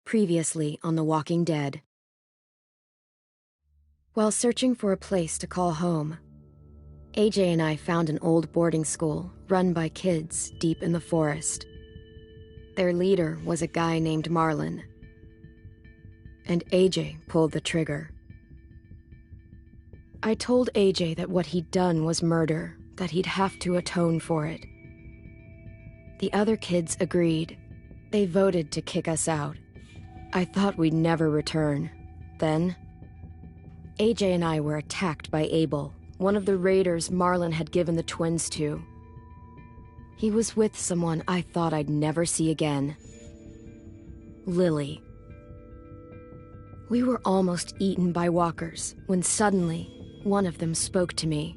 Previously on The Walking Dead. While searching for a place to call home, AJ and I found an old boarding school run by kids deep in the forest. Their leader was a guy named Marlon, and AJ pulled the trigger. I told AJ that what he'd done was murder, that he'd have to atone for it. The other kids agreed. They voted to kick us out. I thought we'd never return. Then, AJ and I were attacked by Abel, one of the raiders Marlon had given the twins to. He was with someone I thought I'd never see again. Lily. We were almost eaten by walkers when suddenly one of them spoke to me.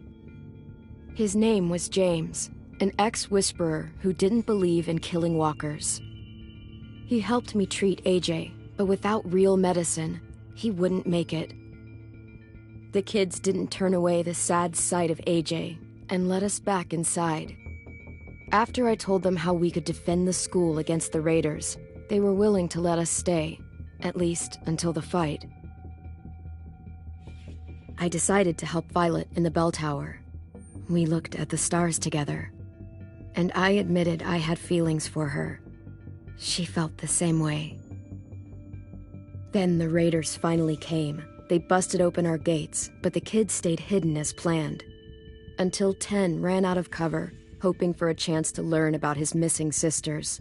His name was James, an ex-whisperer who didn't believe in killing walkers. He helped me treat AJ, but without real medicine, he wouldn't make it. The kids didn't turn away the sad sight of AJ and let us back inside. After I told them how we could defend the school against the raiders, they were willing to let us stay, at least until the fight. I decided to help Violet in the bell tower. We looked at the stars together, and I admitted I had feelings for her. She felt the same way. Then the raiders finally came. They busted open our gates, but the kids stayed hidden as planned. Until Ten ran out of cover, hoping for a chance to learn about his missing sisters.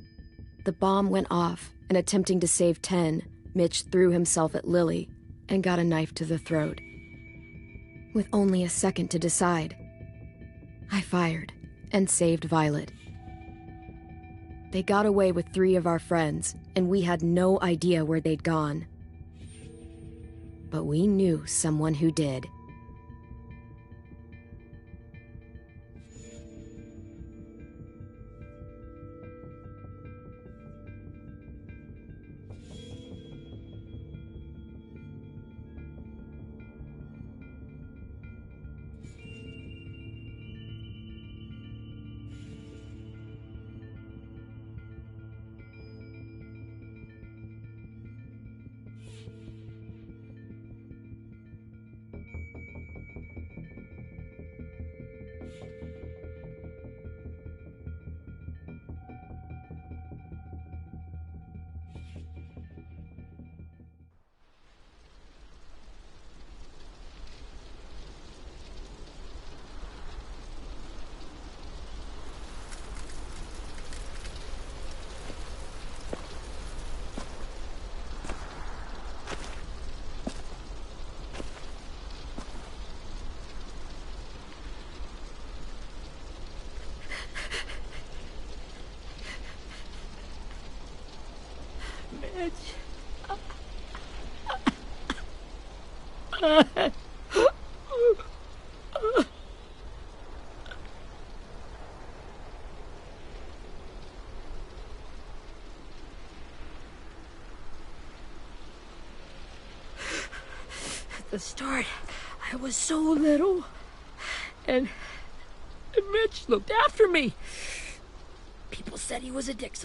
The bomb went off, and attempting to save Ten, Mitch threw himself at Lily and got a knife to the throat. With only a second to decide, I fired and saved Violet. They got away with 3 of our friends, and we had no idea where they'd gone. But we knew someone who did. Mitch. At the start, I was so little, and Mitch looked after me. People said he was a dick.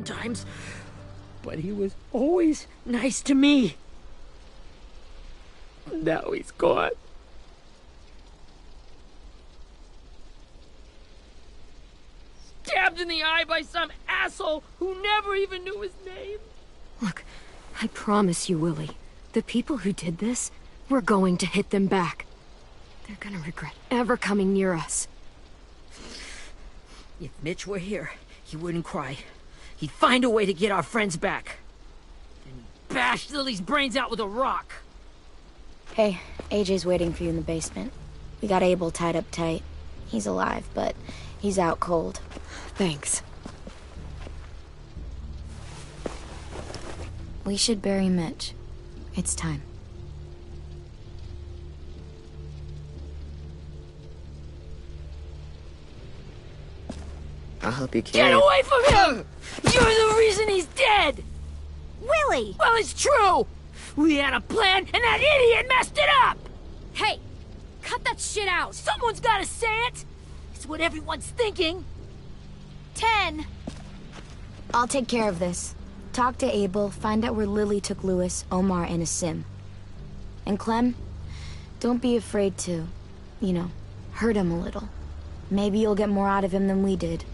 sometimes, but he was always nice to me. Now he's gone. Stabbed in the eye by some asshole who never even knew his name. Look, I promise you, Willie, the people who did this, we're going to hit them back. They're gonna regret ever coming near us. If Mitch were here, he wouldn't cry. He'd find a way to get our friends back. Then he'd bash Lily's brains out with a rock. Hey, AJ's waiting for you in the basement. We got Abel tied up tight. He's alive, but he's out cold. Thanks. We should bury Mitch. It's time. I'll help you carry Get away from him! You're the reason he's dead! Willie! Well, it's true! We had a plan, and that idiot messed it up! Hey! Cut that shit out! Someone's gotta say it! It's what everyone's thinking. 10! I'll take care of this. Talk to Abel, find out where Lily took Lewis, Omar, and Asim. And Clem, don't be afraid to, hurt him a little. Maybe you'll get more out of him than we did.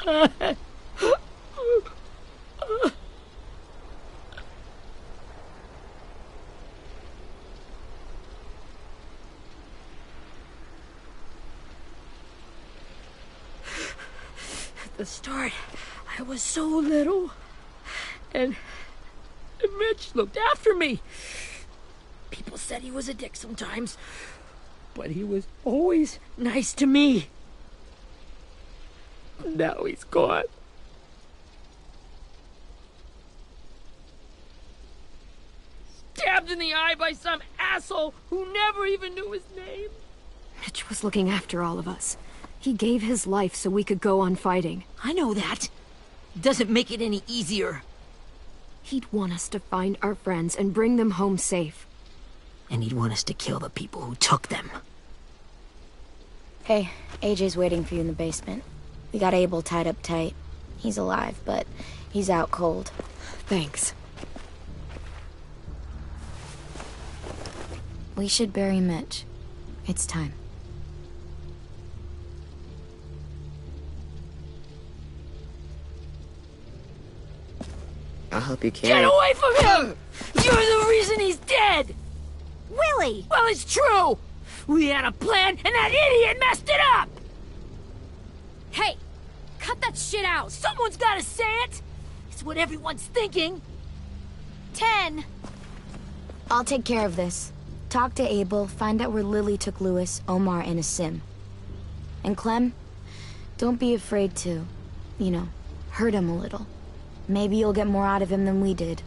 At the start, I was so little, and Mitch looked after me. People said he was a dick sometimes, But he was always nice to me. Now he's gone. Stabbed in the eye by some asshole who never even knew his name. Mitch was looking after all of us. He gave his life so we could go on fighting. I know that. Doesn't make it any easier. He'd want us to find our friends and bring them home safe. And he'd want us to kill the people who took them. Hey, AJ's waiting for you in the basement. We got Abel tied up tight. He's alive, but he's out cold. Thanks. We should bury Mitch. It's time. I'll help you carry. Get away from him! You're the reason he's dead! Willie! Well, it's true! We had a plan, and that idiot messed it up! Hey! Cut that shit out! Someone's gotta say it! It's what everyone's thinking. 10! I'll take care of this. Talk to Abel, find out where Lily took Louis, Omar, and Asim. And Clem, don't be afraid to, hurt him a little. Maybe you'll get more out of him than we did.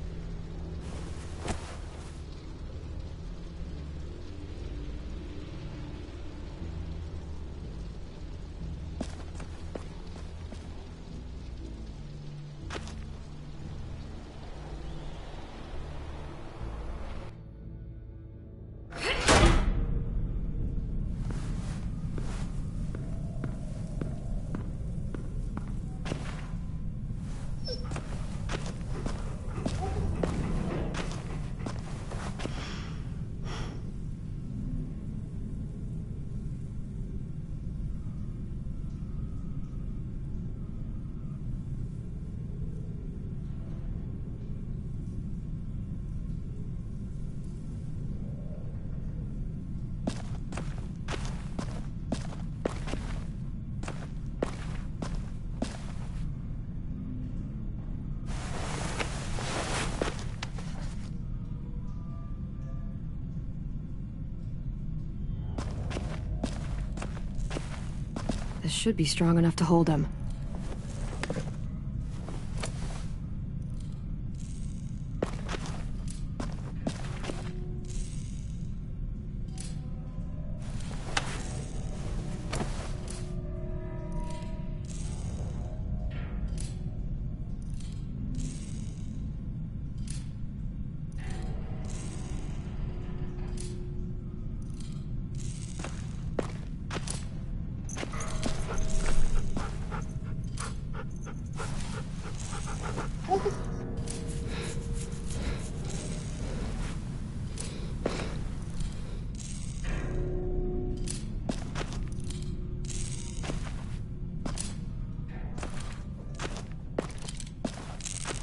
This should be strong enough to hold him.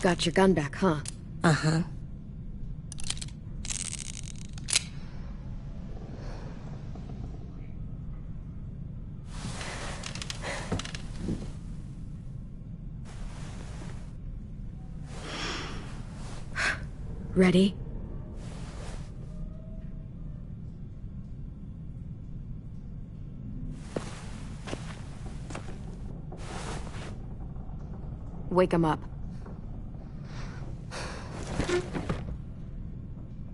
Got your gun back, huh? Uh-huh. Ready? Wake him up.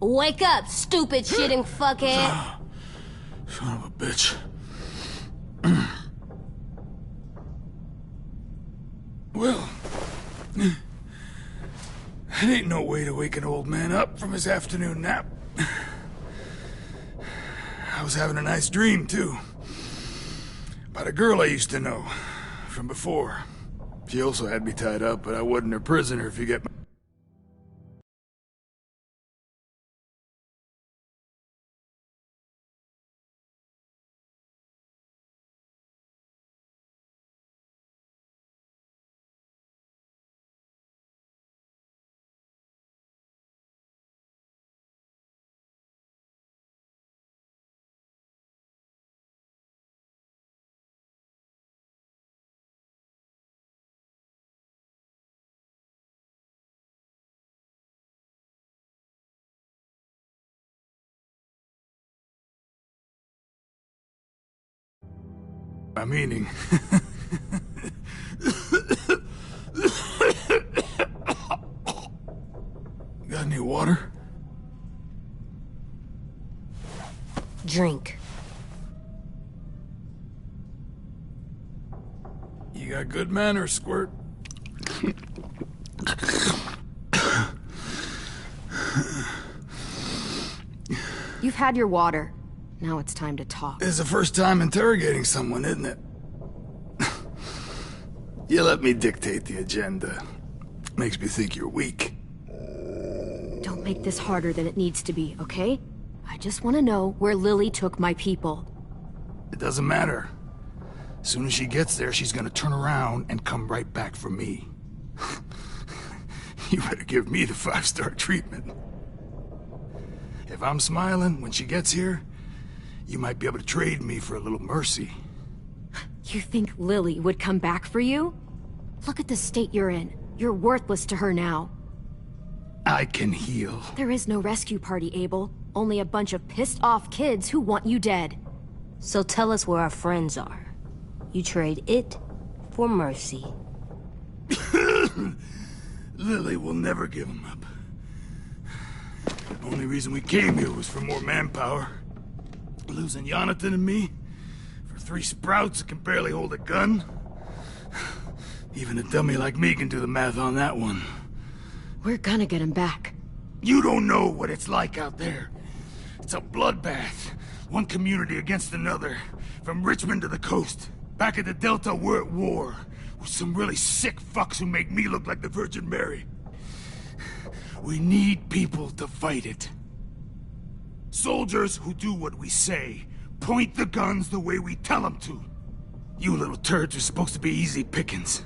Wake up, stupid shitting fuckhead! Son of a bitch. Well, that ain't no way to wake an old man up from his afternoon nap. I was having a nice dream, too. About a girl I used to know from before. She also had me tied up, but I wasn't her prisoner, if you get my... My meaning. Got any water? Drink. You got good manners, Squirt. You've had your water. Now it's time to talk. It's the first time interrogating someone, isn't it? You let me dictate the agenda. Makes me think you're weak. Don't make this harder than it needs to be, okay? I just want to know where Lily took my people. It doesn't matter. As soon as she gets there, she's gonna turn around and come right back for me. You better give me the 5-star treatment. If I'm smiling when she gets here, you might be able to trade me for a little mercy. You think Lily would come back for you? Look at the state you're in. You're worthless to her now. I can heal. There is no rescue party, Abel. Only a bunch of pissed-off kids who want you dead. So tell us where our friends are. You trade it for mercy. Lily will never give him up. The only reason we came here was for more manpower. Losing Jonathan and me for 3 sprouts that can barely hold a gun. Even a dummy like me can do the math on that one. We're gonna get him back. You don't know what it's like out there. It's a bloodbath. One community against another. From Richmond to the coast. Back at the Delta, we're at war. With some really sick fucks who make me look like the Virgin Mary. We need people to fight it. Soldiers who do what we say. Point the guns the way we tell them to. You little turds are supposed to be easy pickings.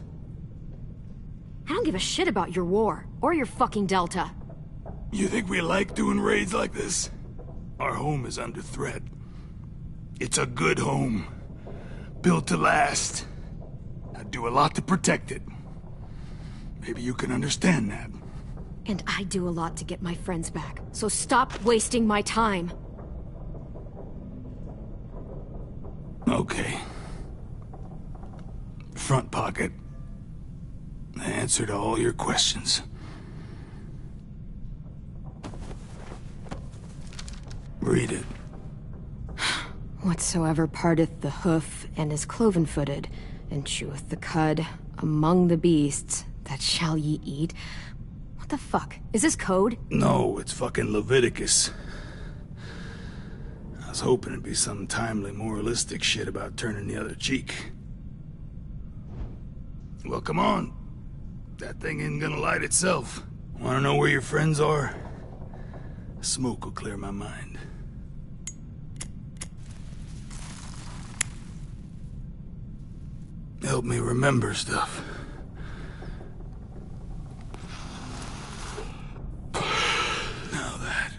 I don't give a shit about your war, or your fucking Delta. You think we like doing raids like this? Our home is under threat. It's a good home. Built to last. I'd do a lot to protect it. Maybe you can understand that. And I do a lot to get my friends back, so stop wasting my time. Okay. Front pocket. The answer to all your questions. Read it. Whatsoever parteth the hoof and is cloven-footed, and cheweth the cud among the beasts, that shall ye eat. What the fuck? Is this code? No, it's fucking Leviticus. I was hoping it'd be some timely moralistic shit about turning the other cheek. Well, come on. That thing ain't gonna light itself. Wanna know where your friends are? Smoke will clear my mind. Help me remember stuff. Now that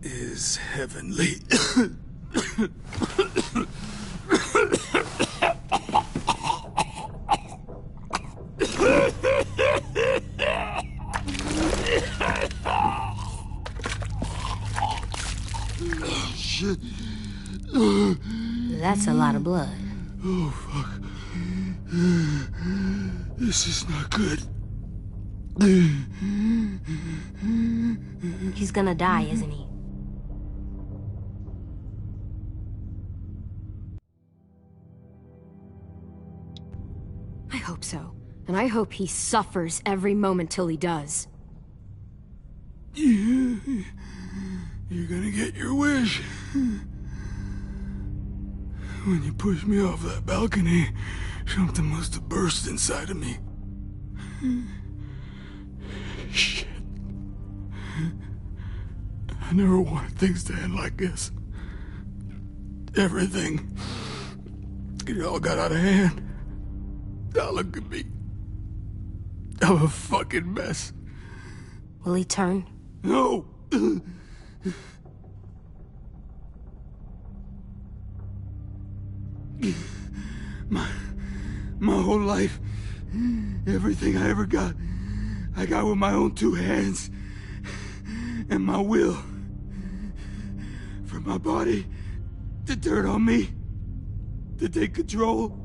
is heavenly. Shit. That's a lot of blood. Oh, fuck. This is not good. He's gonna die, isn't he? I hope so. And I hope he suffers every moment till he does. You're gonna get your wish. When you pushed me off that balcony, something must have burst inside of me. Shit. I never wanted things to end like this. Everything. It all got out of hand. Now look at me. I'm a fucking mess. Will he turn? No! My whole life, everything I ever got, I got with my own 2 hands and my will. For my body to turn on me, to take control.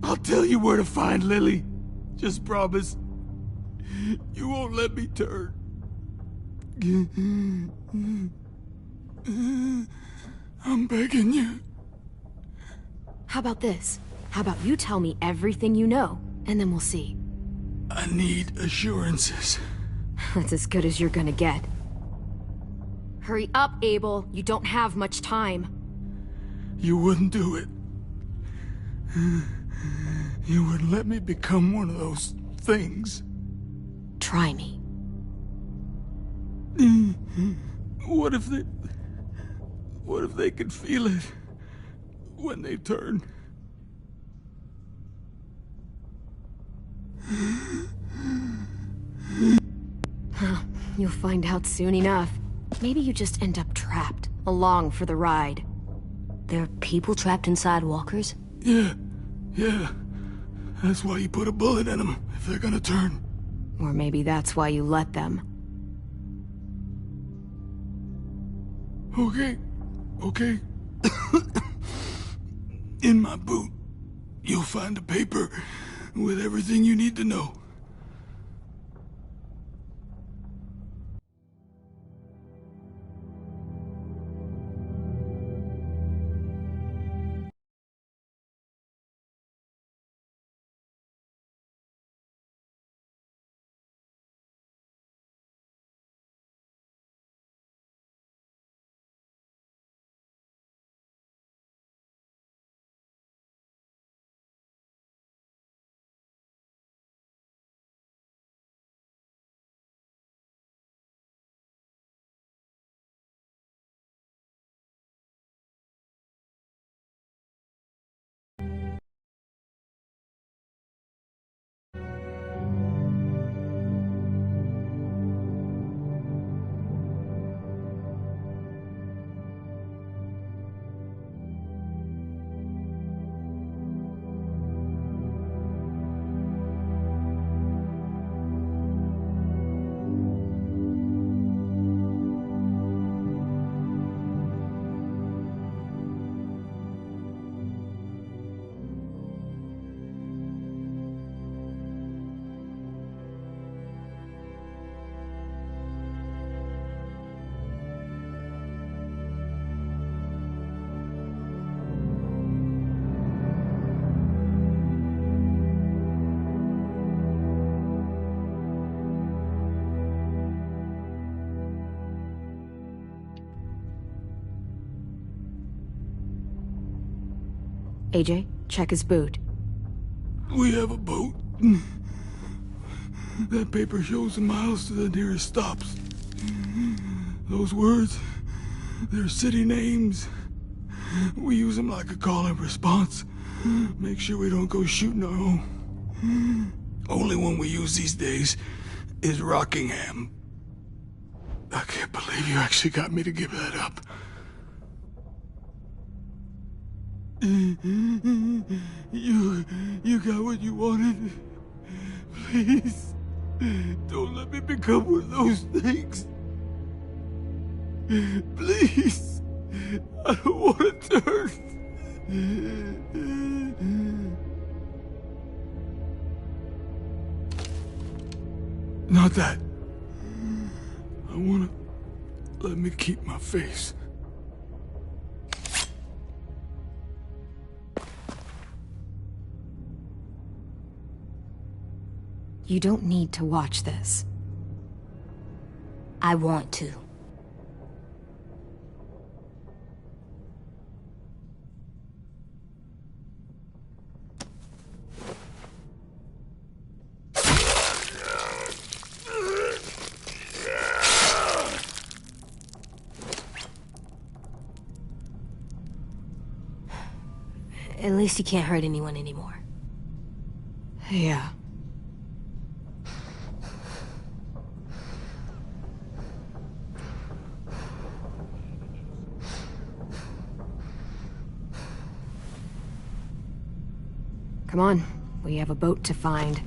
I'll tell you where to find Lily. Just promise. You won't let me turn. I'm begging you. How about this? How about you tell me everything you know, and then we'll see. I need assurances. That's as good as you're gonna get. Hurry up, Abel. You don't have much time. You wouldn't do it. You wouldn't let me become one of those things. Try me. What if they could feel it when they turn? You'll find out soon enough. Maybe you just end up trapped, along for the ride. There are people trapped inside walkers? Yeah. That's why you put a bullet in them, if they're gonna turn. Or maybe that's why you let them. Okay. In my boot, you'll find a paper with everything you need to know. AJ, check his boot. We have a boat. That paper shows the miles to the nearest stops. Those words, they're city names. We use them like a call and response. Make sure we don't go shooting our own. Only one we use these days is Rockingham. I can't believe you actually got me to give that up. You got what you wanted. Please, don't let me become one of those things. Please, I don't want to turn. Not that. I want to let me keep my face. You don't need to watch this. I want to. At least he can't hurt anyone anymore. Yeah. Come on, we have a boat to find.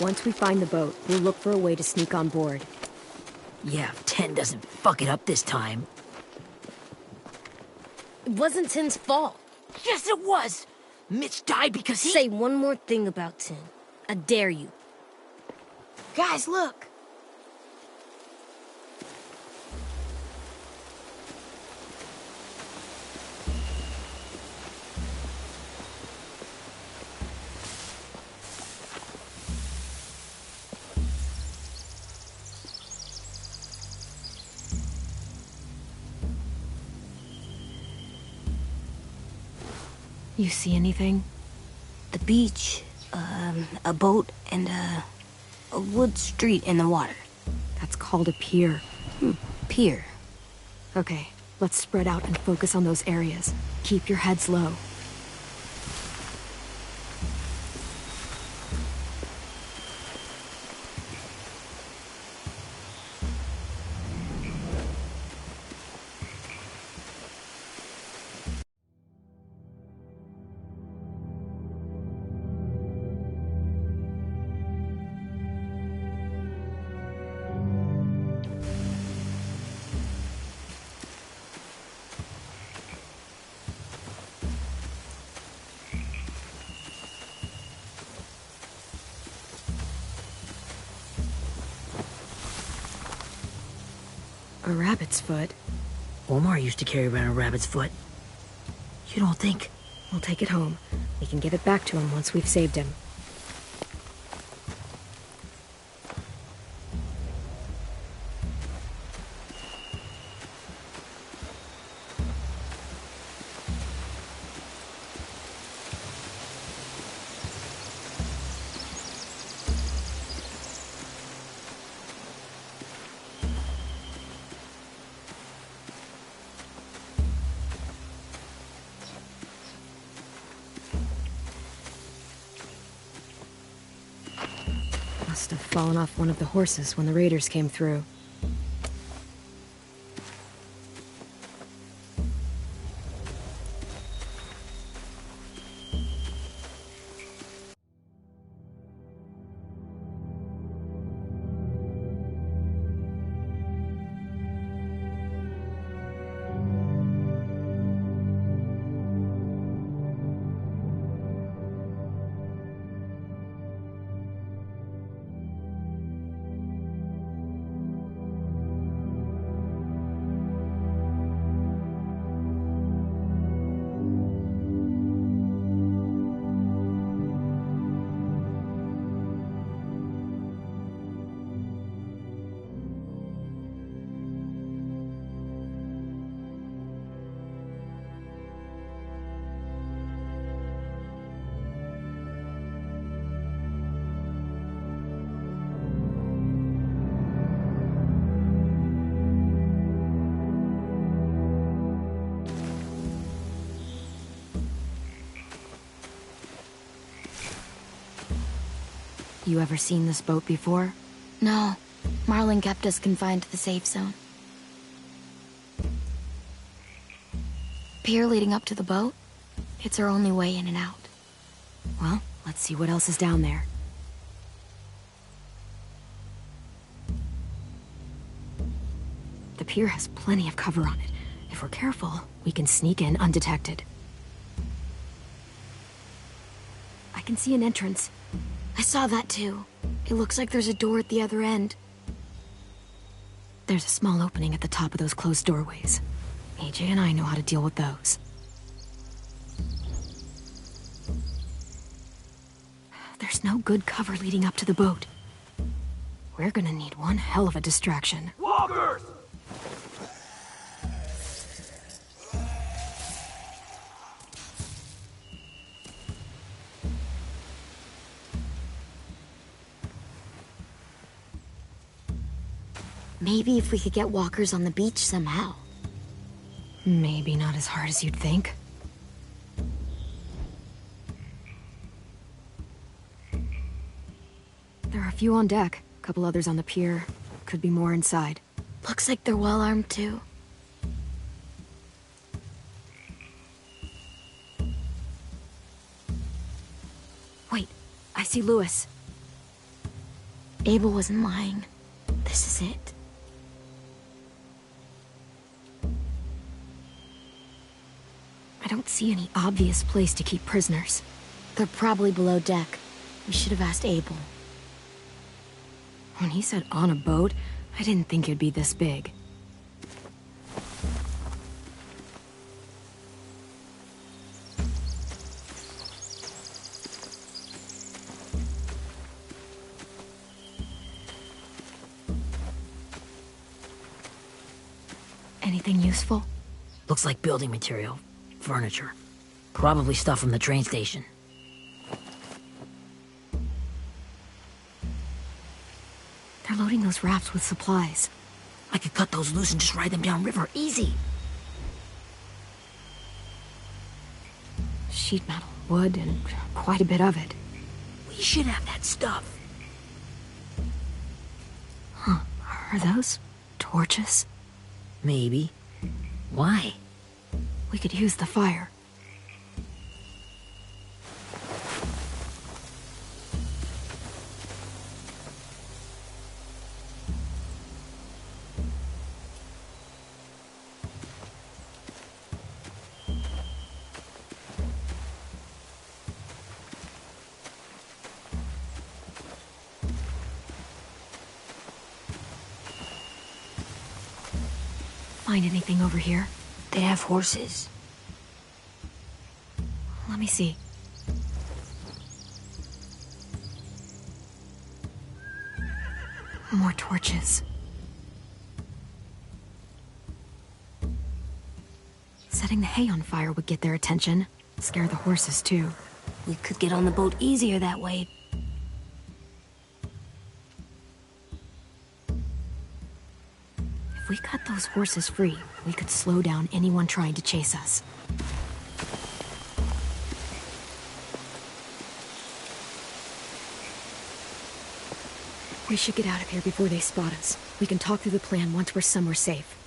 Once we find the boat, we'll look for a way to sneak on board. Yeah, if 10 doesn't fuck it up this time. It wasn't 10's fault. Yes, it was! Mitch died because he— Say one more thing about 10. I dare you. Guys, look! You see anything? The beach, a boat, and a wood street in the water. That's called a pier. Pier. Okay, let's spread out and focus on those areas. Keep your heads low. A rabbit's foot? Omar used to carry around a rabbit's foot. You don't think? We'll take it home. We can give it back to him once we've saved him. Must have fallen off one of the horses when the raiders came through. You ever seen this boat before? No. Marlin kept us confined to the safe zone. Pier leading up to the boat? It's our only way in and out. Well, let's see what else is down there. The pier has plenty of cover on it. If we're careful, we can sneak in undetected. I can see an entrance. I saw that too. It looks like there's a door at the other end. There's a small opening at the top of those closed doorways. AJ and I know how to deal with those. There's no good cover leading up to the boat. We're gonna need one hell of a distraction. Walkers! Maybe if we could get walkers on the beach somehow. Maybe not as hard as you'd think. There are a few on deck, a couple others on the pier. Could be more inside. Looks like they're well armed too. Wait, I see Lewis. Abel wasn't lying. This is it. I don't see any obvious place to keep prisoners. They're probably below deck. We should have asked Abel. When he said on a boat, I didn't think it'd be this big. Anything useful? Looks like building material. Furniture. Probably stuff from the train station. They're loading those rafts with supplies. I could cut those loose and just ride them downriver. Easy. Sheet metal, wood, and quite a bit of it. We should have that stuff. Huh. Are those torches? Maybe. Why? We could use the fire. Find anything over here? They have horses. Let me see. More torches. Setting the hay on fire would get their attention. Scare the horses, too. We could get on the boat easier that way. If we cut those horses free, we could slow down anyone trying to chase us. We should get out of here before they spot us. We can talk through the plan once we're somewhere safe.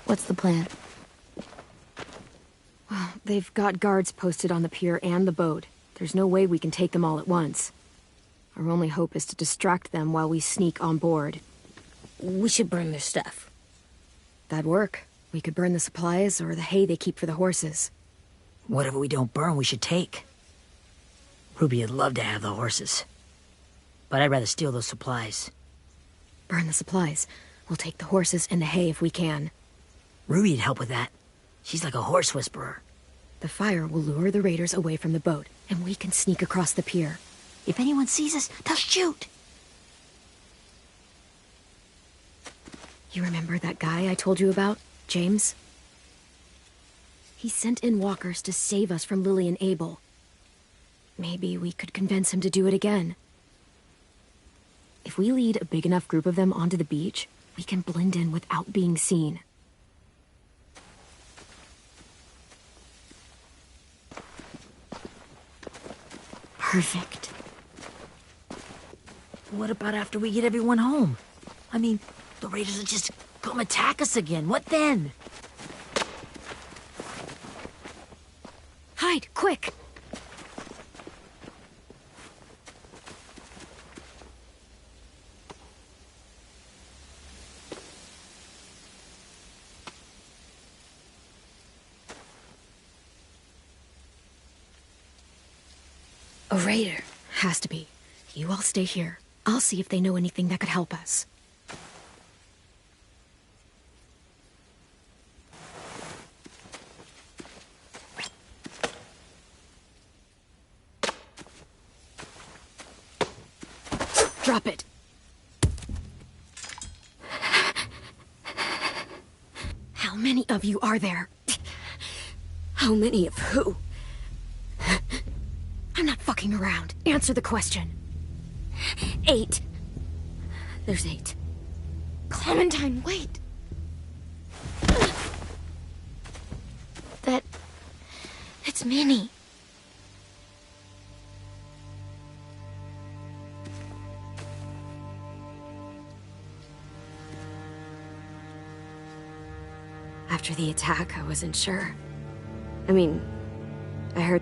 What's the plan? Well, they've got guards posted on the pier and the boat. There's no way we can take them all at once. Our only hope is to distract them while we sneak on board. We should burn their stuff. That'd work. We could burn the supplies or the hay they keep for the horses. Whatever we don't burn, we should take. Ruby would love to have the horses. But I'd rather steal those supplies. Burn the supplies. We'll take the horses and the hay if we can. Ruby'd help with that. She's like a horse whisperer. The fire will lure the raiders away from the boat, and we can sneak across the pier. If anyone sees us, they'll shoot. You remember that guy I told you about, James? He sent in walkers to save us from Lily and Abel. Maybe we could convince him to do it again. If we lead a big enough group of them onto the beach, we can blend in without being seen. Perfect. What about after we get everyone home? I mean, the raiders will just come attack us again. What then? Hide, quick! A raider. Has to be. You all stay here. I'll see if they know anything that could help us. Drop it. How many of you are there? How many of who? I'm not fucking around. Answer the question. 8. There's 8. Clementine, wait. It's Minnie. After the attack, I wasn't sure. I mean, I heard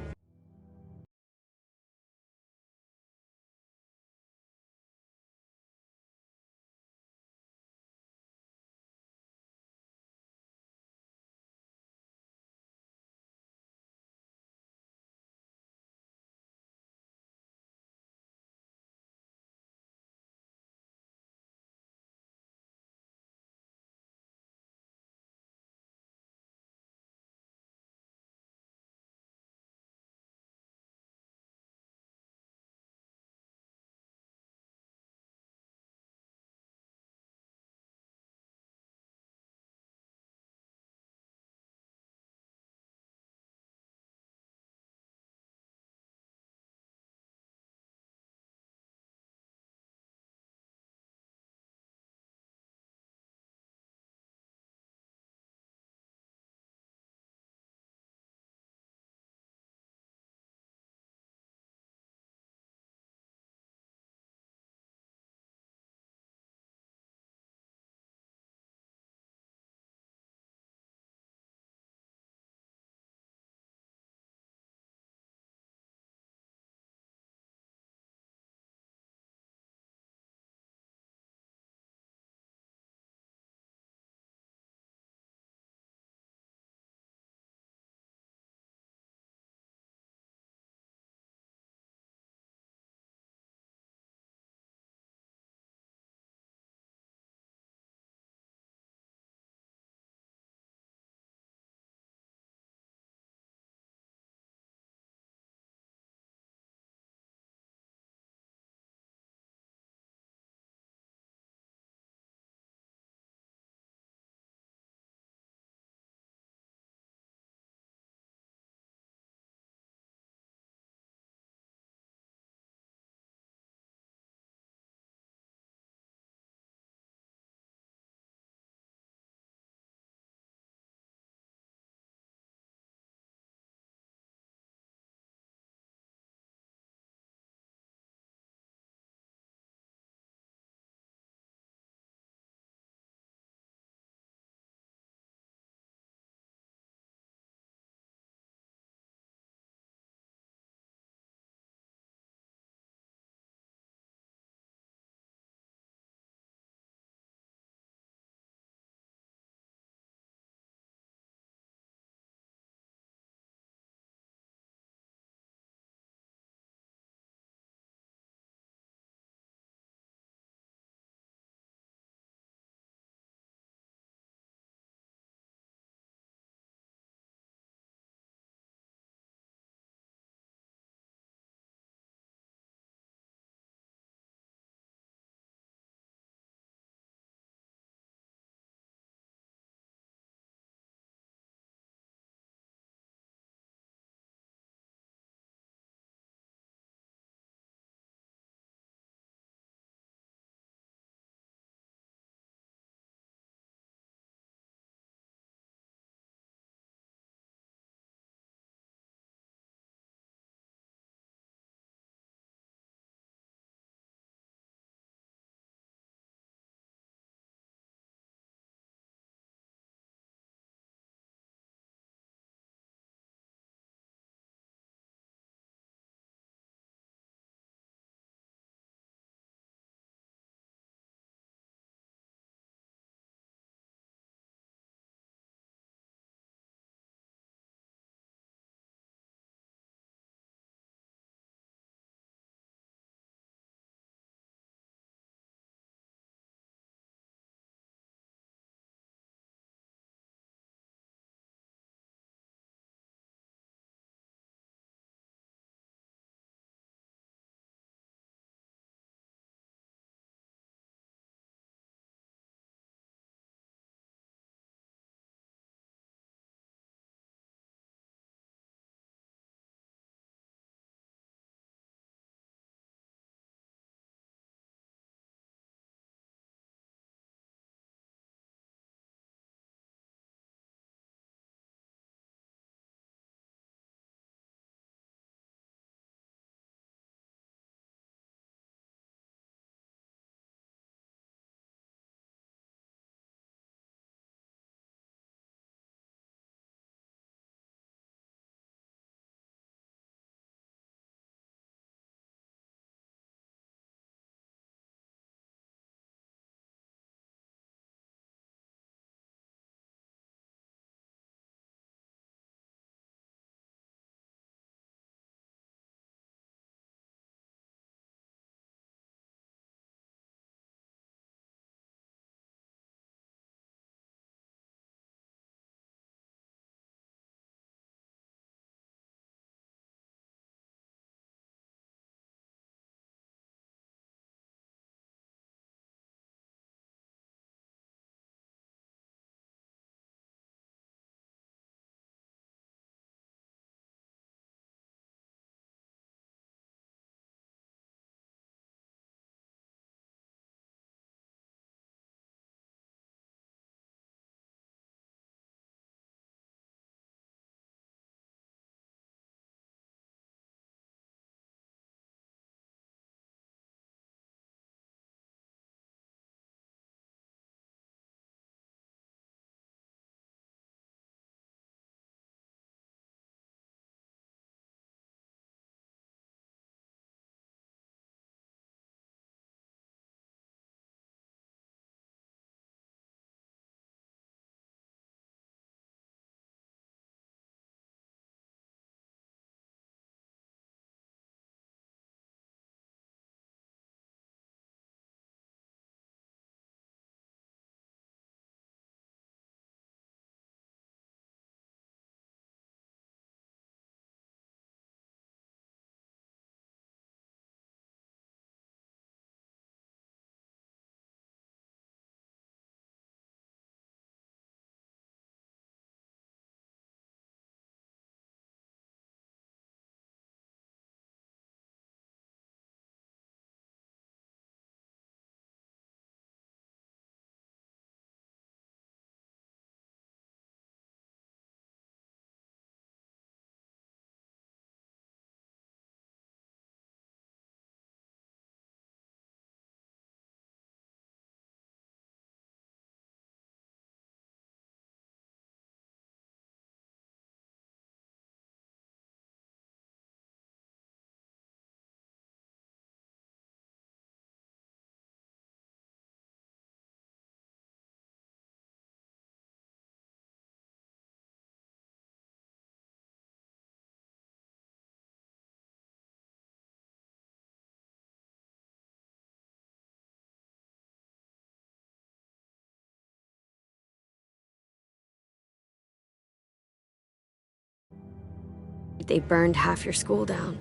They burned half your school down.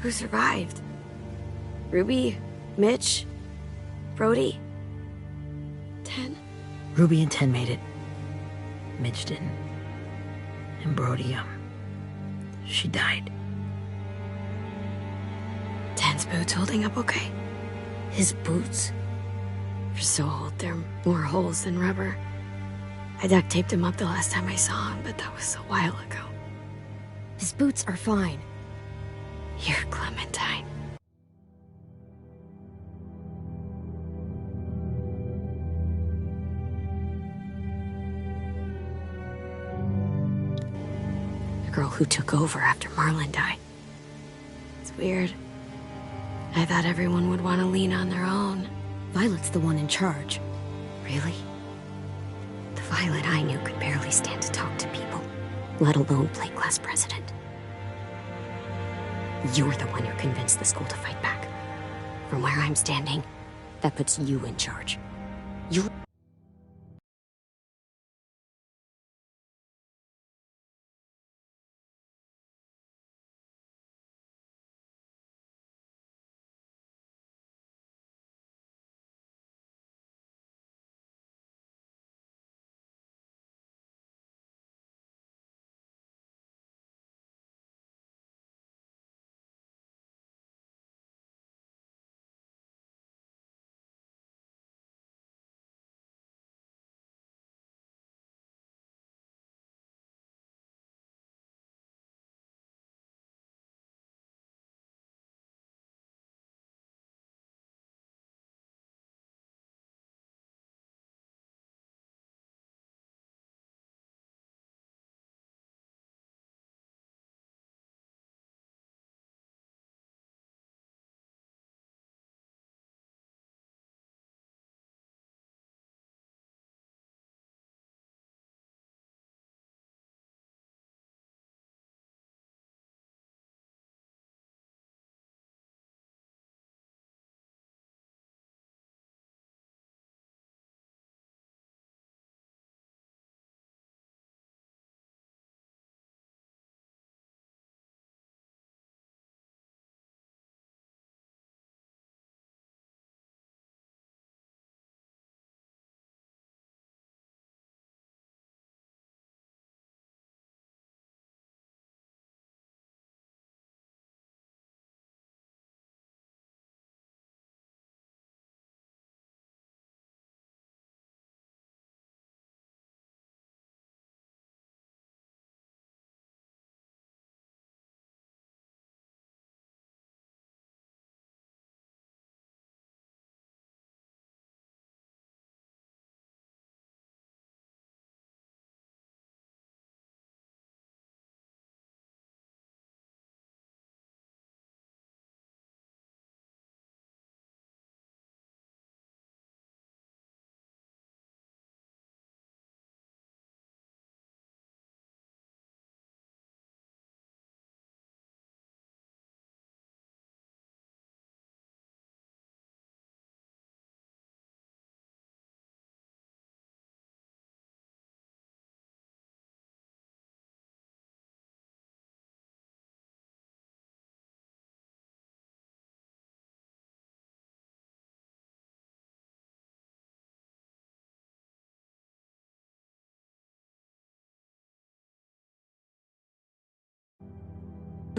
Who survived? Ruby? Mitch? Brody? 10? Ruby and 10 made it. Mitch didn't. And Brody, she died. 10's boots holding up okay? His boots? They're so old, there are more holes than rubber. I duct taped him up the last time I saw him, but that was a while ago. His boots are fine. You're Clementine. The girl who took over after Marlon died. It's weird. I thought everyone would want to lean on their own. Violet's the one in charge. Really? The Violet I knew could barely stand to talk to people, let alone play class president. You're the one who convinced the school to fight back. From where I'm standing, that puts you in charge. You're...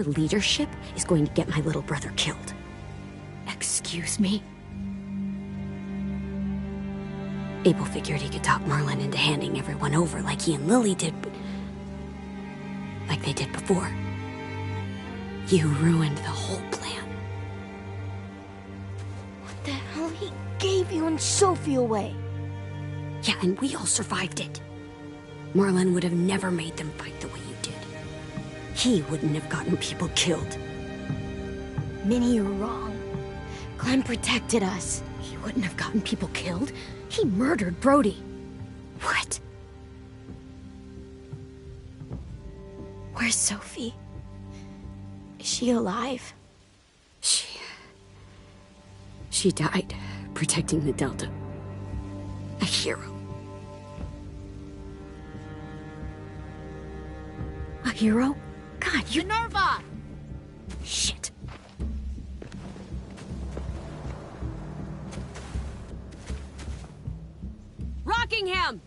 leadership is going to get my little brother killed. Excuse me? Abel figured he could talk Marlon into handing everyone over like he and Lily did, but... like they did before. You ruined the whole plan. What the hell? He gave you and Sophie away. Yeah, and we all survived it. Marlon would have never made them fight the way you did. He wouldn't have gotten people killed. Minnie, you're wrong. Clem protected us. He wouldn't have gotten people killed. He murdered Brody. What? Where's Sophie? Is she alive? She died protecting the Delta. A hero. A hero? God, you... Minerva! Shit. Rockingham!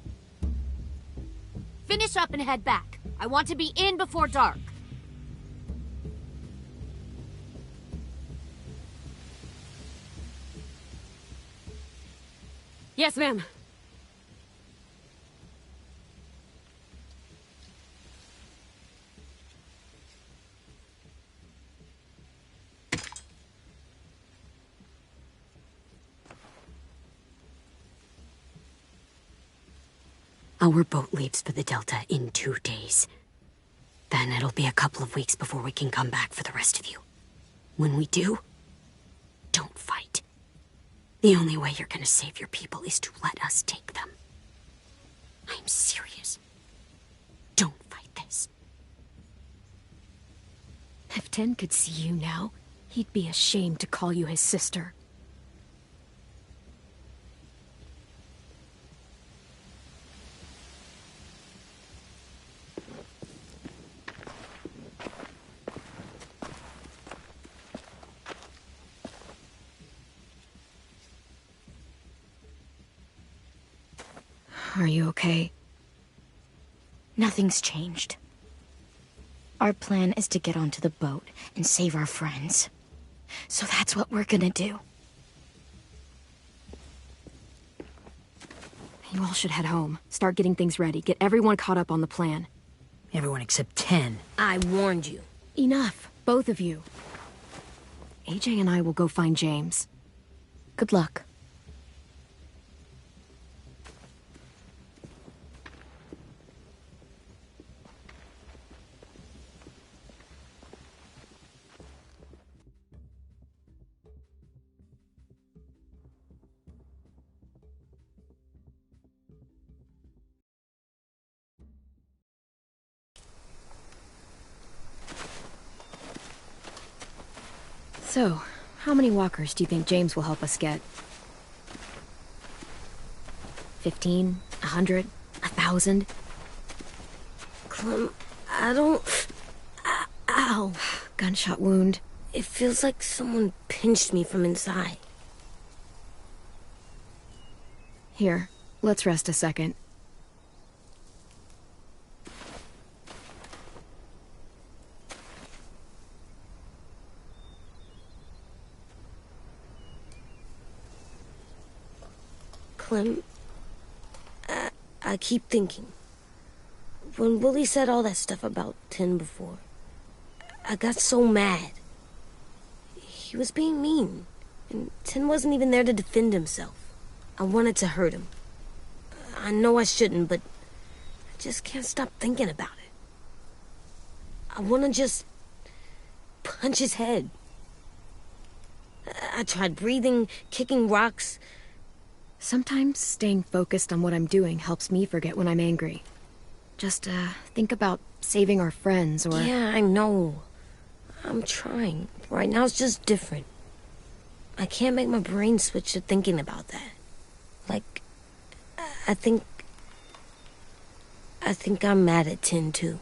Finish up and head back. I want to be in before dark. Yes, ma'am. Our boat leaves for the Delta in 2 days. Then it'll be a couple of weeks before we can come back for the rest of you. When we do, don't fight. The only way you're gonna save your people is to let us take them. I'm serious. Don't fight this. If Ten could see you now, he'd be ashamed to call you his sister. Are you okay? Nothing's changed. Our plan is to get onto the boat and save our friends. So that's what we're gonna do. You all should head home. Start getting things ready. Get everyone caught up on the plan. Everyone except 10. I warned you. Enough, both of you. AJ and I will go find James. Good luck. So, how many walkers do you think James will help us get? 15? 100? 1,000? Clem, I don't... Ow. Gunshot wound. It feels like someone pinched me from inside. Here, let's rest a second. Clem, I keep thinking. When Willie said all that stuff about 10 before, I got so mad. He was being mean, and 10 wasn't even there to defend himself. I wanted to hurt him. I know I shouldn't, but I just can't stop thinking about it. I want to just punch his head. I tried breathing, kicking rocks. Sometimes staying focused on what I'm doing helps me forget when I'm angry. Just, think about saving our friends, or... Yeah, I know. I'm trying. Right now it's just different. I can't make my brain switch to thinking about that. Like, I think I'm mad at 10 too.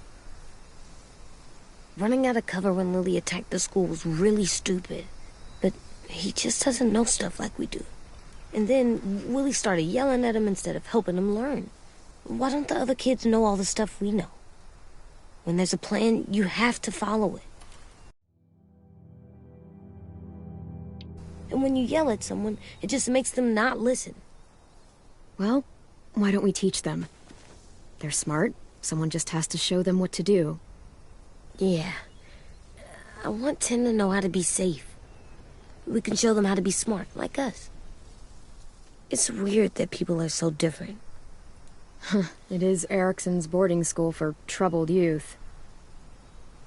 Running out of cover when Lily attacked the school was really stupid. But he just doesn't know stuff like we do. And then Willie started yelling at him instead of helping him learn. Why don't the other kids know all the stuff we know? When there's a plan, you have to follow it. And when you yell at someone, it just makes them not listen. Well, why don't we teach them? They're smart. Someone just has to show them what to do. Yeah. I want 10 to know how to be safe. We can show them how to be smart, like us. It's weird that people are so different. It is Erickson's boarding school for troubled youth.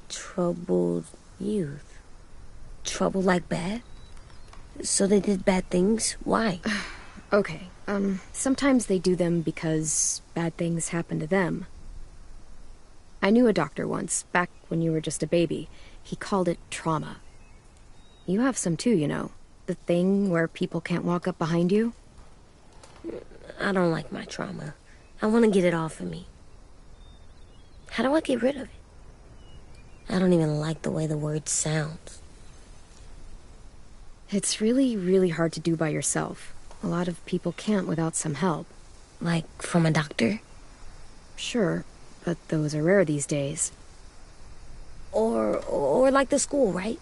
Troubled youth? Trouble like bad? So they did bad things? Why? Okay, sometimes they do them because bad things happen to them. I knew a doctor once, back when you were just a baby. He called it trauma. You have some too, you know. The thing where people can't walk up behind you. I don't like my trauma. I want to get it off of me. How do I get rid of it? I don't even like the way the word sounds. It's really, really hard to do by yourself. A lot of people can't without some help. Like, from a doctor? Sure, but those are rare these days. Or like the school, right?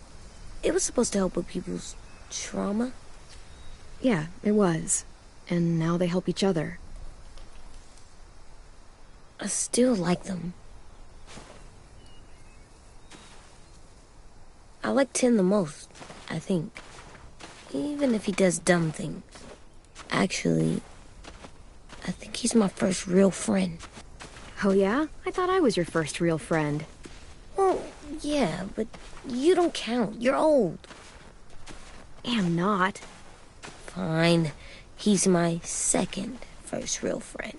It was supposed to help with people's trauma. Yeah, it was. And now they help each other. I still like them. I like Tin the most, I think. Even if he does dumb things. Actually, I think he's my first real friend. Oh yeah? I thought I was your first real friend. Well, yeah, but you don't count. You're old. Am not. Fine. He's my second first real friend.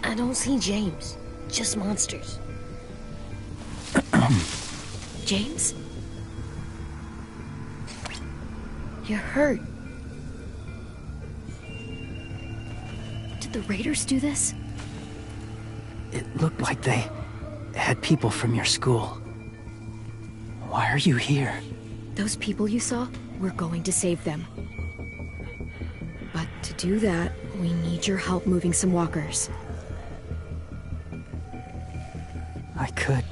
I don't see James. Just monsters. James? You're hurt. Did the Raiders do this? It looked like they had people from your school. Why are you here? Those people you saw, we're going to save them. But to do that, we need your help moving some walkers. I could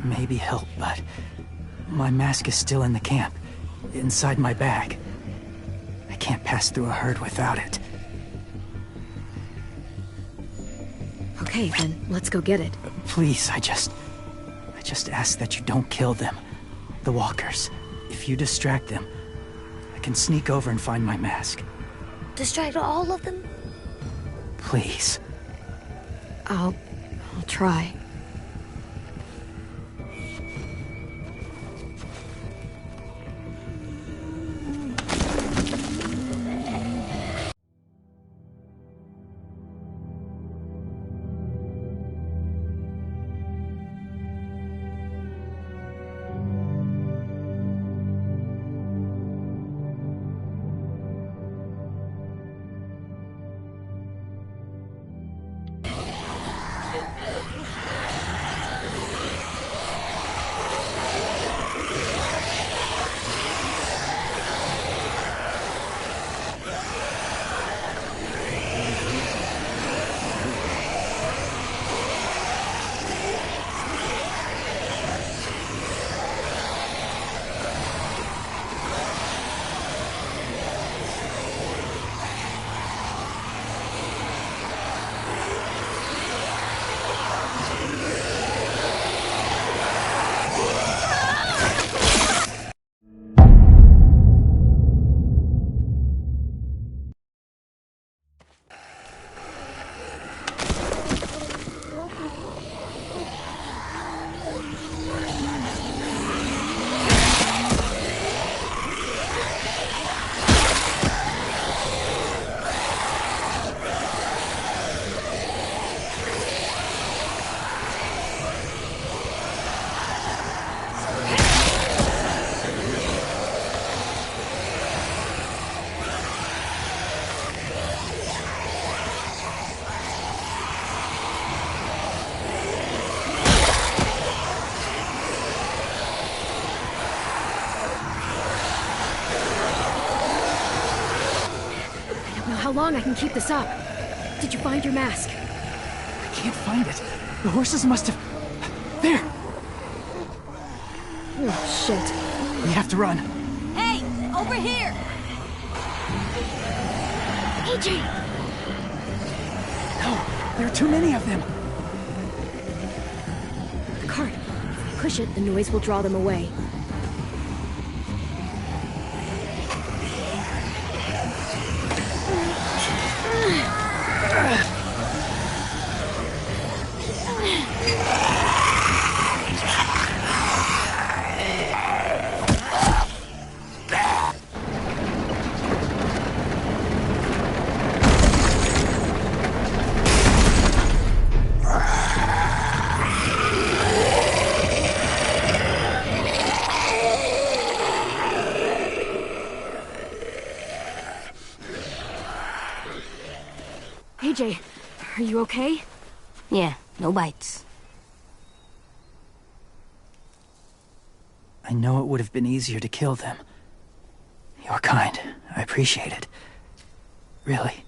maybe help, but my mask is still in the camp, inside my bag. I can't pass through a herd without it. Okay, then let's go get it. Please, I just ask that you don't kill them. The walkers. If you distract them, I can sneak over and find my mask. Distract all of them? Please. I'll try. How long I can keep this up? Did you find your mask? I can't find it. The horses must have... There! Oh, shit. We have to run. Hey, over here! AJ! No, there are too many of them. The cart. push it, the noise will draw them away. AJ, are you okay? Yeah, no bites. I know it would have been easier to kill them. You're kind. I appreciate it. Really.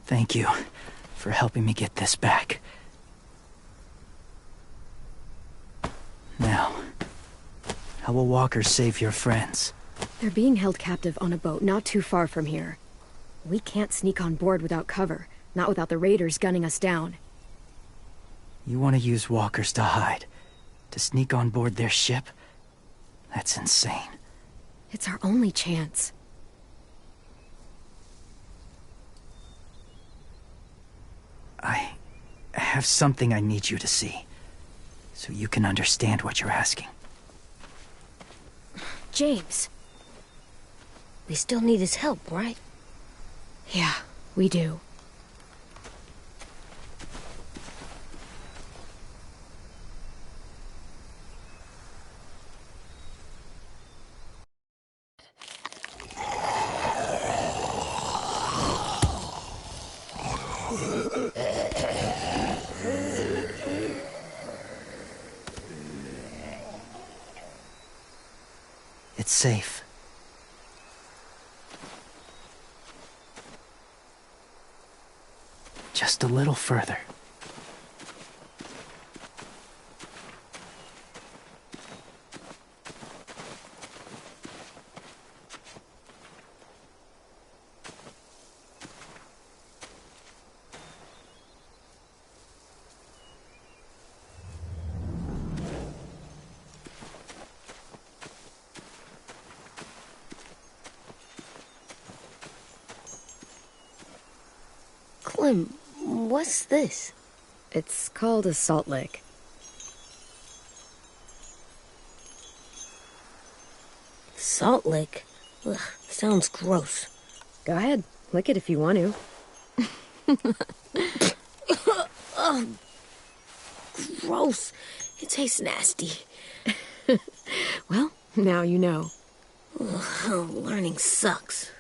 Thank you for helping me get this back. Now, how will Walker save your friends? They're being held captive on a boat not too far from here. We can't sneak on board without cover, not without the raiders gunning us down. You want to use walkers to hide? To sneak on board their ship? That's insane. It's our only chance. I have something I need you to see, so you can understand what you're asking. James. We still need his help, right? Yeah, we do. It's safe. Just a little further. Clem, what's this? It's called a salt lick. Salt lick? Ugh, sounds gross. Go ahead, lick it if you want to. Ugh, gross. It tastes nasty. Well, now you know. Ugh, learning sucks.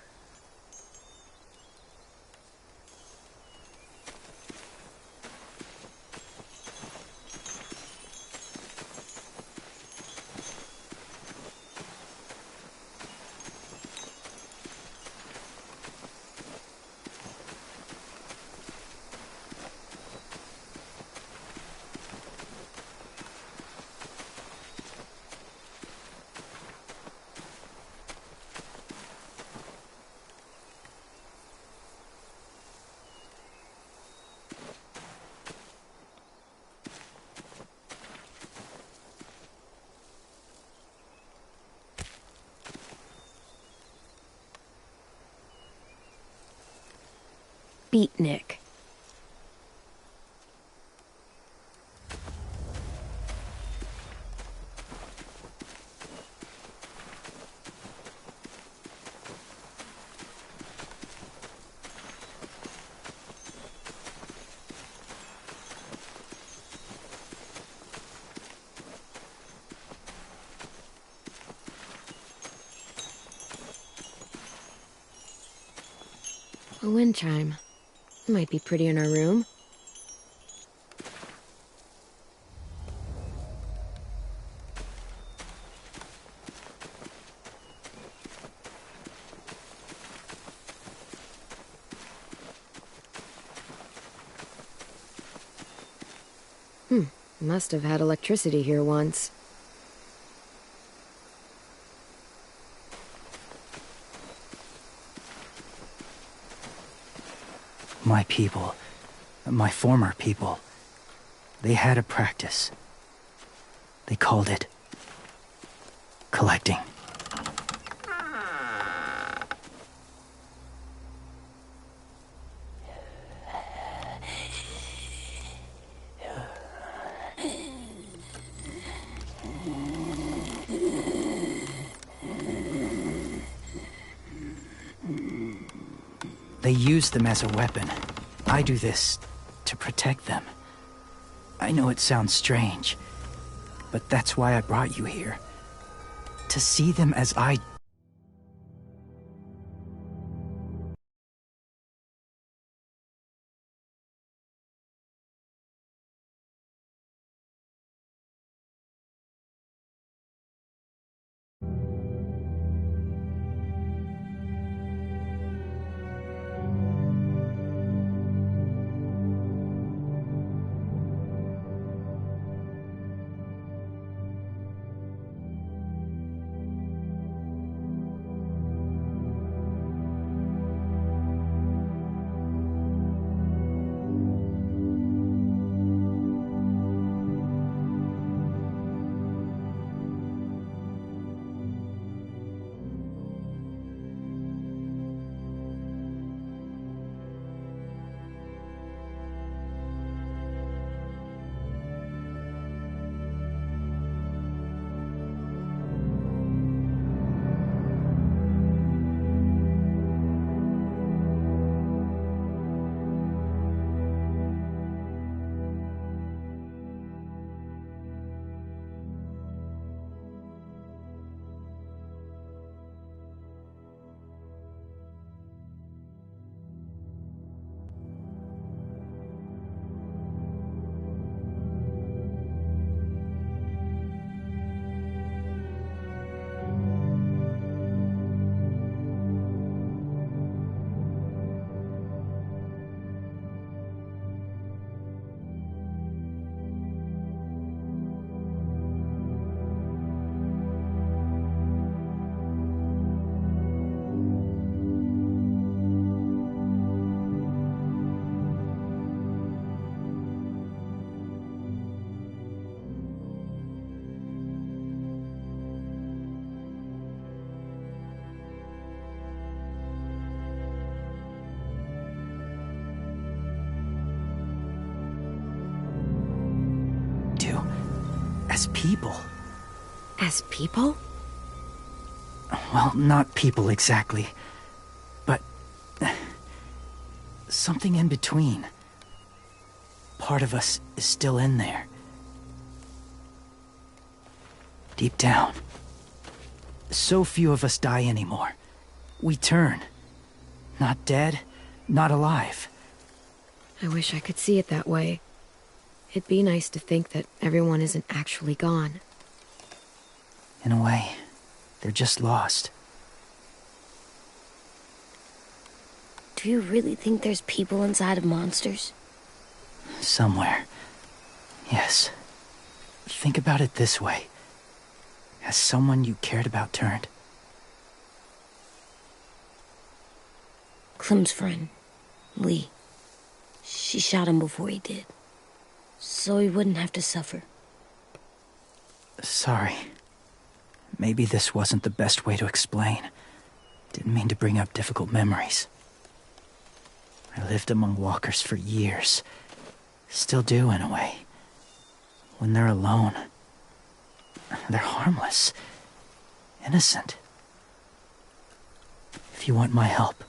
Beatnik. A wind chime. Might be pretty in our room. Must have had electricity here once. My people, my former people, they had a practice. They called it collecting. They use them as a weapon. I do this to protect them. I know it sounds strange, but that's why I brought you here. To see them as I... As people. As people? Well, not people exactly, but something in between. Part of us is still in there. Deep down. So few of us die anymore. We turn. Not dead, not alive. I wish I could see it that way. It'd be nice to think that everyone isn't actually gone. In a way, they're just lost. Do you really think there's people inside of monsters? Somewhere. Yes. Think about it this way. Has someone you cared about turned? Clem's friend, Lee. She shot him before he did. So he wouldn't have to suffer. Sorry. Maybe this wasn't the best way to explain. Didn't mean to bring up difficult memories. I lived among walkers for years. Still do, in a way. When they're alone, they're harmless. Innocent. If you want my help,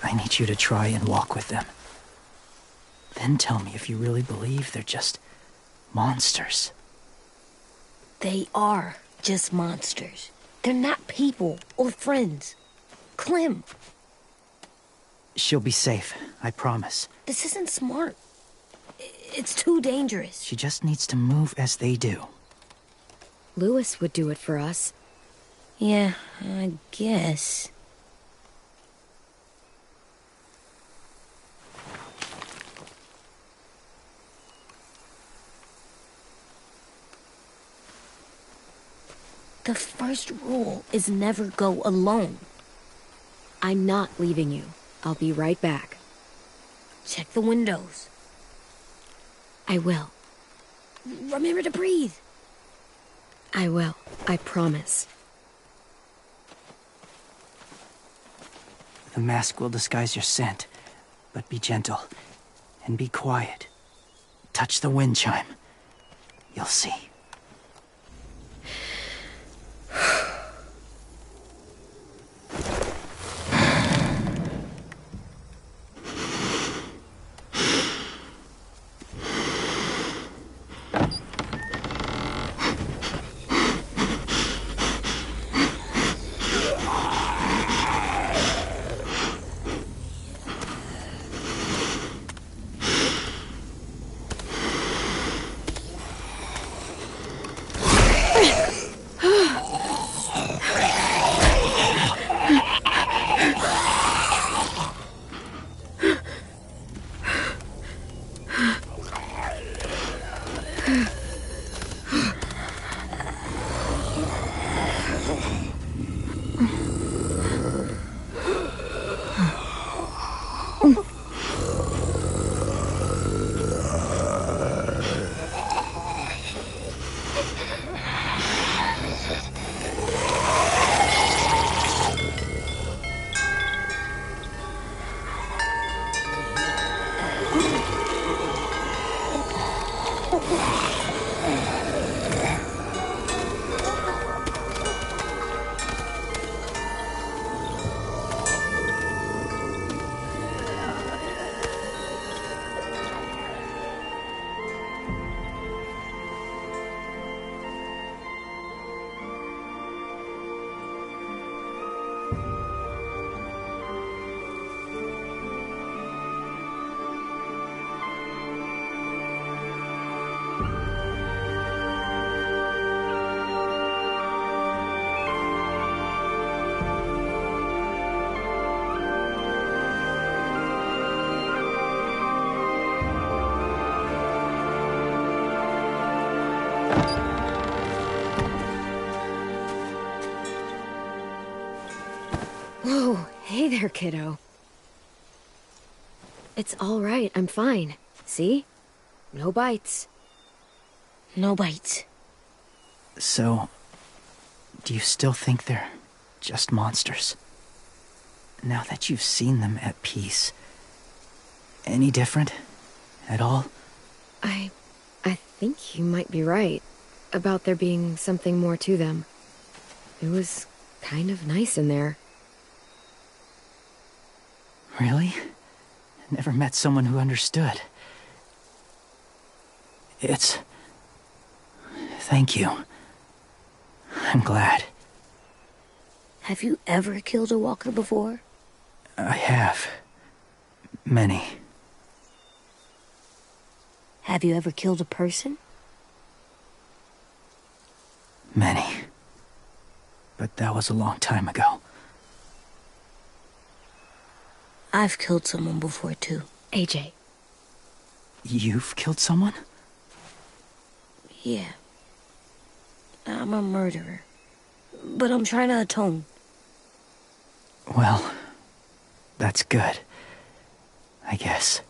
I need you to try and walk with them. Then tell me if you really believe they're just monsters. They are just monsters. They're not people or friends. Clem. She'll be safe, I promise. This isn't smart. It's too dangerous. She just needs to move as they do. Louis would do it for us. Yeah, I guess. The first rule is never go alone. I'm not leaving you. I'll be right back. Check the windows. I will. Remember to breathe. I will. I promise. The mask will disguise your scent, but be gentle and be quiet. Touch the wind chime. You'll see. Whoa, hey there, kiddo. It's all right, I'm fine. See? No bites. No bites. So, do you still think they're just monsters? Now that you've seen them at peace, any different at all? I think you might be right about there being something more to them. It was kind of nice in there. Really? Never met someone who understood. Thank you. I'm glad. Have you ever killed a walker before? I have. Many. Have you ever killed a person? Many. But that was a long time ago. I've killed someone before, too. AJ. You've killed someone? Yeah. I'm a murderer. But I'm trying to atone. Well, that's good. I guess.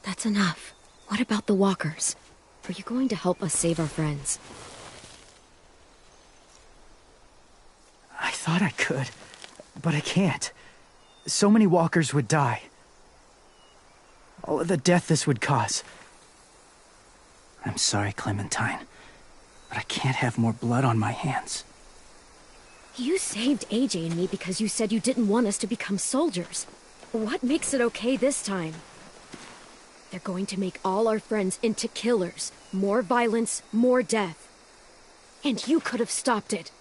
That's enough. What about the walkers? Are you going to help us save our friends? I thought I could, but I can't. So many walkers would die. All of the death this would cause. I'm sorry, Clementine, but I can't have more blood on my hands. You saved AJ and me because you said you didn't want us to become soldiers. What makes it okay this time? They're going to make all our friends into killers. More violence, more death. And you could have stopped it.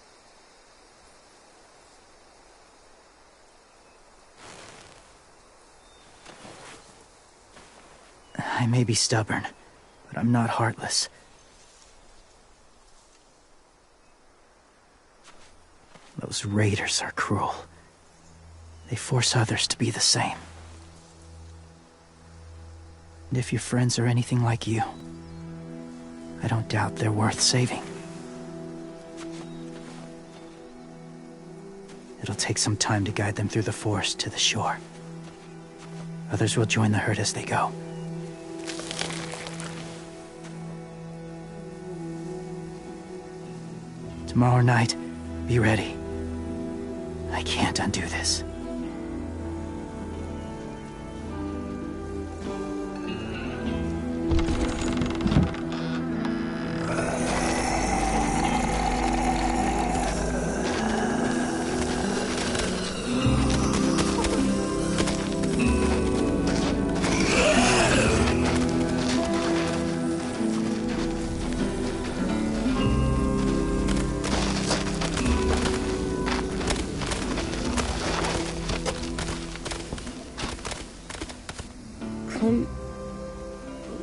I may be stubborn, but I'm not heartless. Those raiders are cruel. They force others to be the same. And if your friends are anything like you, I don't doubt they're worth saving. It'll take some time to guide them through the forest to the shore. Others will join the herd as they go. Tomorrow night, be ready. I can't undo this.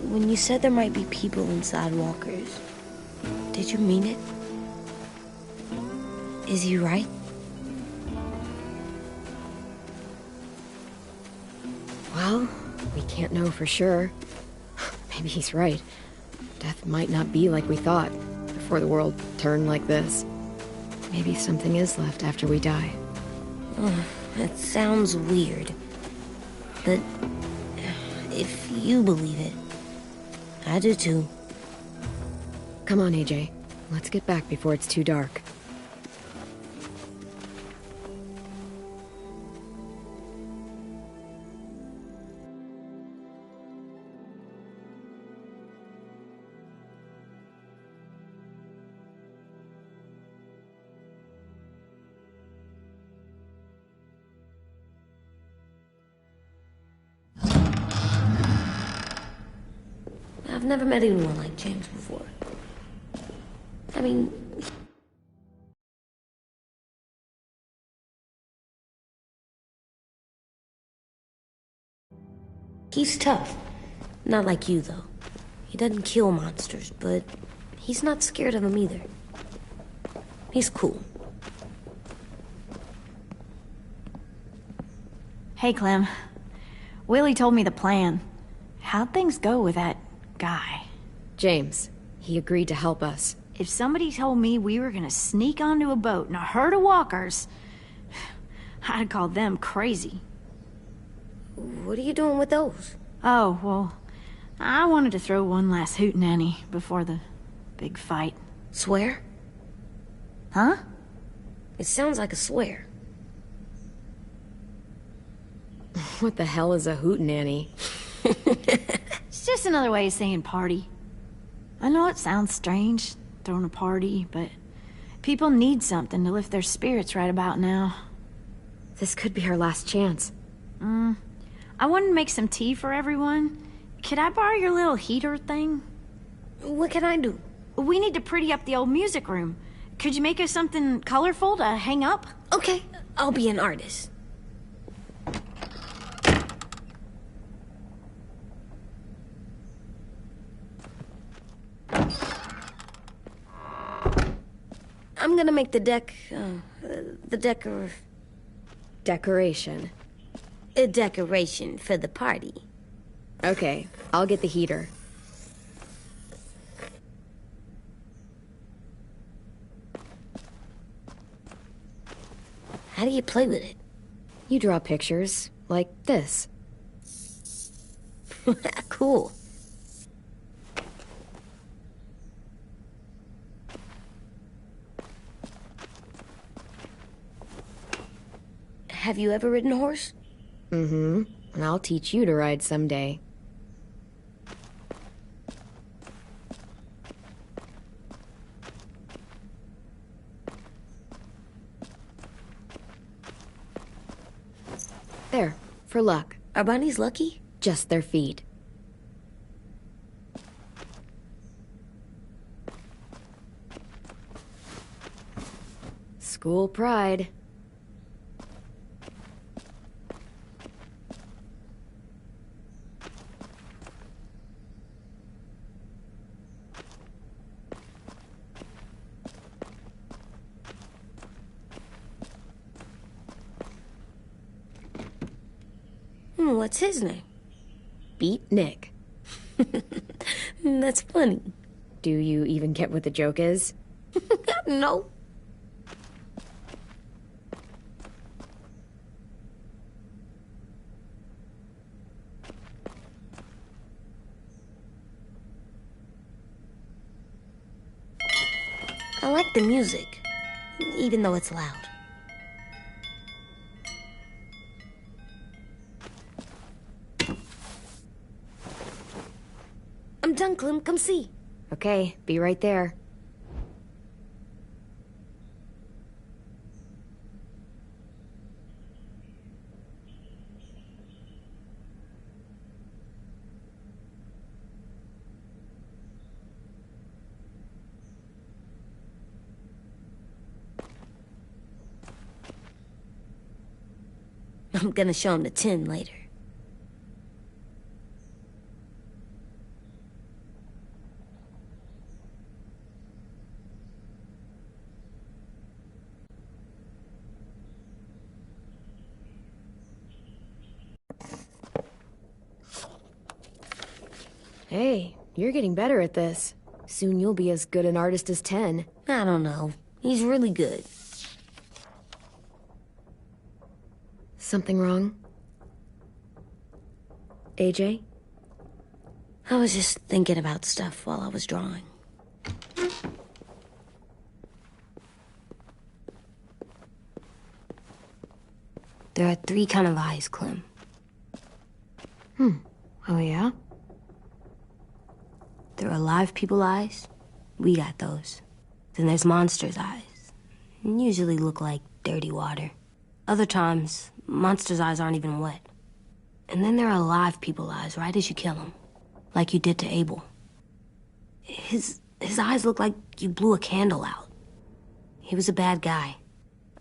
When you said there might be people inside walkers, did you mean it? Is he right? Well, we can't know for sure. Maybe he's right. Death might not be like we thought before the world turned like this. Maybe something is left after we die. That sounds weird. But if you believe it, I do too. Come on, AJ. Let's get back before it's too dark. I've never met anyone like James before. I mean, he's tough. Not like you, though. He doesn't kill monsters, but he's not scared of them either. He's cool. Hey, Clem. Willie told me the plan. How'd things go with that guy? James. He agreed to help us. If somebody told me we were gonna sneak onto a boat in a herd of walkers, I'd call them crazy. What are you doing with those? Oh, well, I wanted to throw one last hootenanny before the big fight. Swear? Huh? It sounds like a swear. What the hell is a hootenanny? It's just another way of saying party. I know it sounds strange, throwing a party, but people need something to lift their spirits right about now. This could be our last chance. I wanted to make some tea for everyone. Could I borrow your little heater thing? What can I do? We need to pretty up the old music room. Could you make us something colorful to hang up? Okay, I'll be an artist. I'm gonna make the Decoration. a decoration for the party. Okay, I'll get the heater. How do you play with it? You draw pictures, like this. Cool. Have you ever ridden a horse? Mm-hmm. And I'll teach you to ride someday. There, for luck. Are bunnies lucky? Just their feet. School pride. What's his name? Beat Nick. That's funny. Do you even get what the joke is? No. I like the music, even though it's loud. I'm done, Clem. Come see. Okay, be right there. I'm gonna show him the tin later. Hey, you're getting better at this. Soon you'll be as good an artist as 10. I don't know. He's really good. Something wrong? AJ? I was just thinking about stuff while I was drawing. There are 3 kind of eyes, Clem. Oh yeah? There are live people eyes. We got those. Then there's monsters' eyes. Usually look like dirty water. Other times, monsters' eyes aren't even wet. And then there are live people eyes right as you kill them. Like you did to Abel. His eyes look like you blew a candle out. He was a bad guy.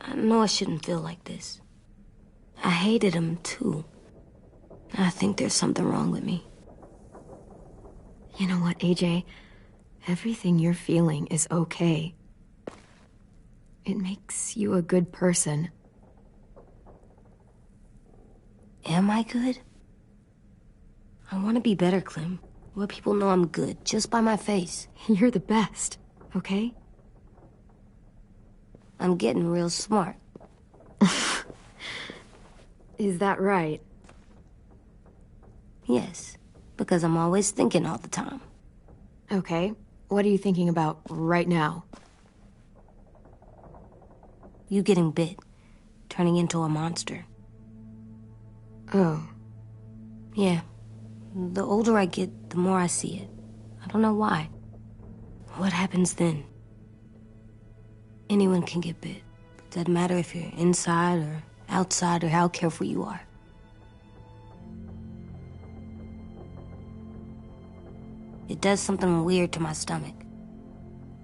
I know I shouldn't feel like this. I hated him, too. I think there's something wrong with me. You know what, AJ? Everything you're feeling is okay. It makes you a good person. Am I good? I want to be better, Clem. Let people know I'm good, just by my face. You're the best, okay? I'm getting real smart. Is that right? Yes, because I'm always thinking all the time. Okay, what are you thinking about right now? You getting bit, turning into a monster. Oh. Yeah. The older I get, the more I see it. I don't know why. What happens then? Anyone can get bit. Doesn't matter if you're inside or outside or how careful you are. It does something weird to my stomach.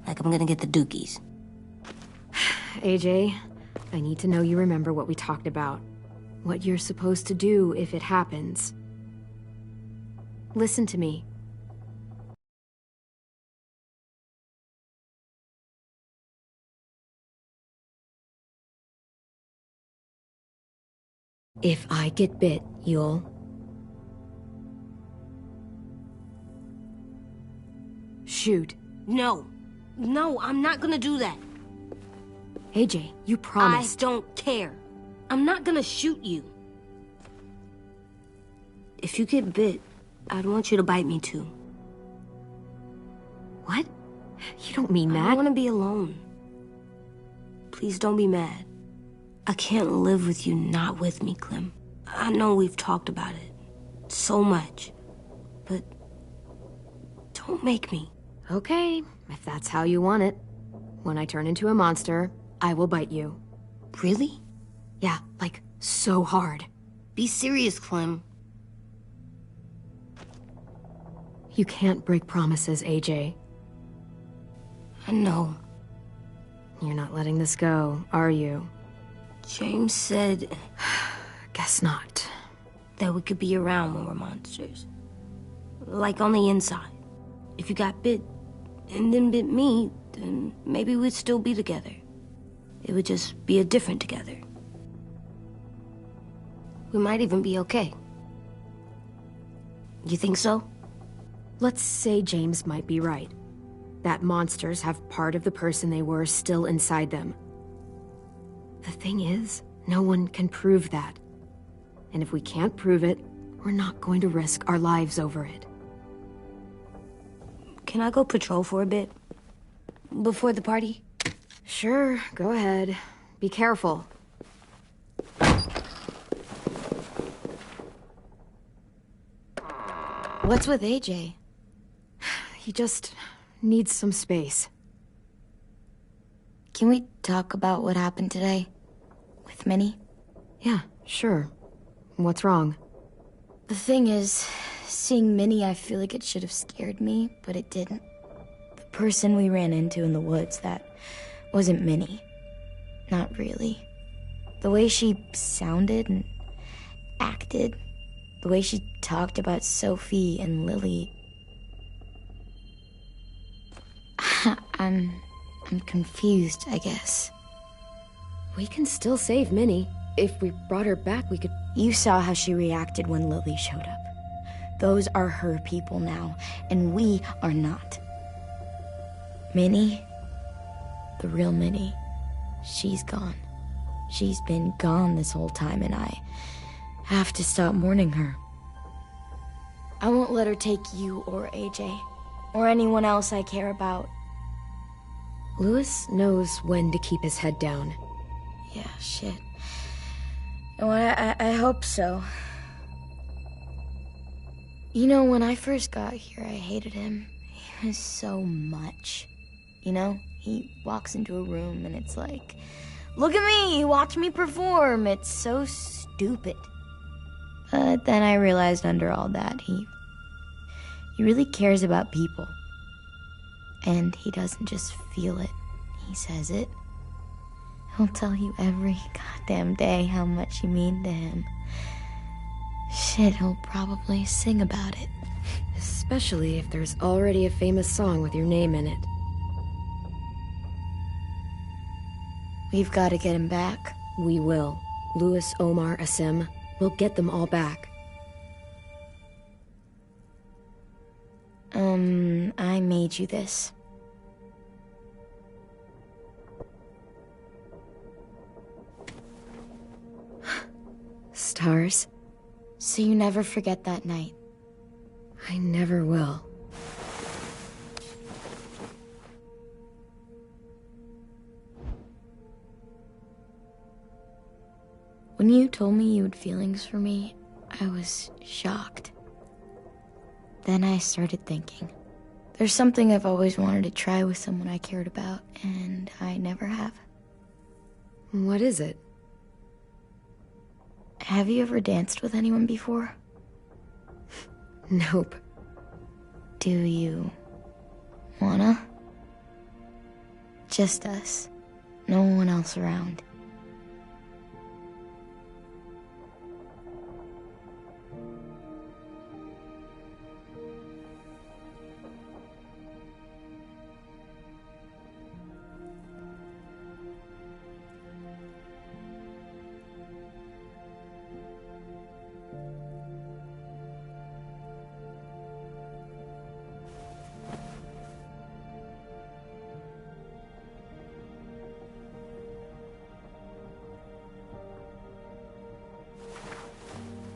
Like I'm gonna get the dookies. AJ, I need to know you remember what we talked about. What you're supposed to do if it happens. Listen to me. If I get bit, you'll... shoot. No. No, I'm not gonna do that. AJ, you promised. I don't care. I'm not gonna shoot you. If you get bit, I'd want you to bite me too. What? You don't mean that. I want to be alone. Please don't be mad. I can't live with you not with me, Clem. I know we've talked about it so much, but don't make me. Okay, if that's how you want it. When I turn into a monster, I will bite you. Really? Yeah, like so hard. Be serious, Clem. You can't break promises, AJ. I know. You're not letting this go, are you? James said Guess not. that we could be around when we're monsters. Like on the inside. If you got bit and then bit me, then maybe we'd still be together. It would just be a different together. We might even be okay. You think so? Let's say James might be right. That monsters have part of the person they were still inside them. The thing is, no one can prove that. And if we can't prove it, we're not going to risk our lives over it. Can I go patrol for a bit? Before the party? Sure, go ahead. Be careful. What's with AJ? He just needs some space. Can we talk about what happened today? With Minnie? Yeah, sure. What's wrong? The thing is, seeing Minnie, I feel like it should have scared me, but it didn't. The person we ran into in the woods, that wasn't Minnie. Not really. The way she sounded and acted, the way she talked about Sophie and Lily. I'm confused, I guess. We can still save Minnie. If we brought her back, we could... You saw how she reacted when Lily showed up. Those are her people now, and we are not. Minnie, the real Minnie, she's gone. She's been gone this whole time, and I have to stop mourning her. I won't let her take you or AJ, or anyone else I care about. Louis knows when to keep his head down. Yeah, shit. Oh, I hope so. You know, when I first got here, I hated him. He was so much. You know, he walks into a room and it's like, look at me, watch me perform. It's so stupid. But then I realized under all that, he really cares about people. And he doesn't just feel it, he says it. He'll tell you every goddamn day how much you mean to him. Shit, he'll probably sing about it. Especially if there's already a famous song with your name in it. We've got to get him back. We will. Louis, Omar, Asim. We'll get them all back. I made you this. Stars? So you never forget that night. I never will. When you told me you had feelings for me, I was shocked. Then I started thinking. There's something I've always wanted to try with someone I cared about, and I never have. What is it? Have you ever danced with anyone before? Nope. Do you wanna? Just us. No one else around.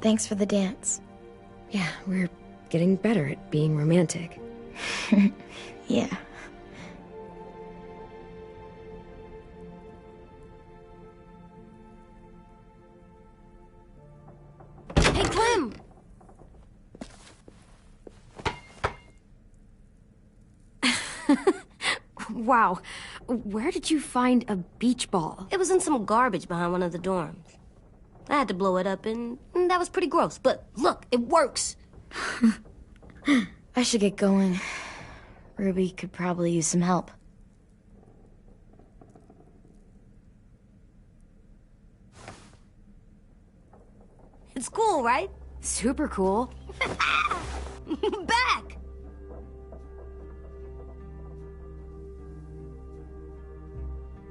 Thanks for the dance. Yeah, we're getting better at being romantic. Yeah. Hey, Clem! Wow. Where did you find a beach ball? It was in some garbage behind one of the dorms. I had to blow it up, and that was pretty gross. But look, it works. I should get going. Ruby could probably use some help. It's cool, right? Super cool. Back!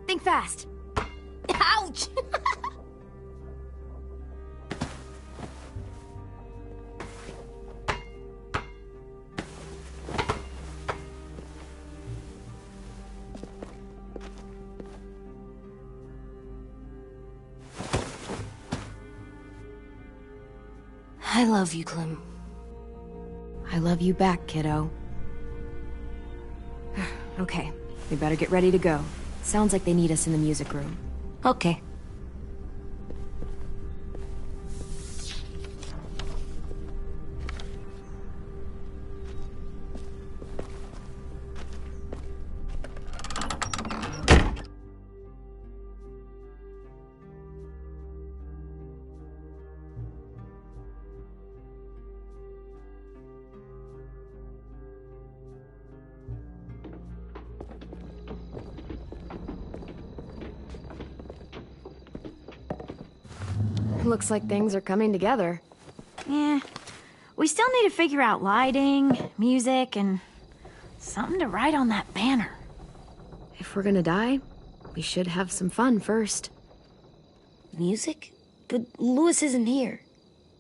Think fast. Ouch! I love you, Clem. I love you back, kiddo. Okay, we better get ready to go. Sounds like they need us in the music room. Okay. Looks like things are coming together. Yeah. We still need to figure out lighting, music, and something to write on that banner. If we're gonna die, we should have some fun first. Music? But Louis isn't here.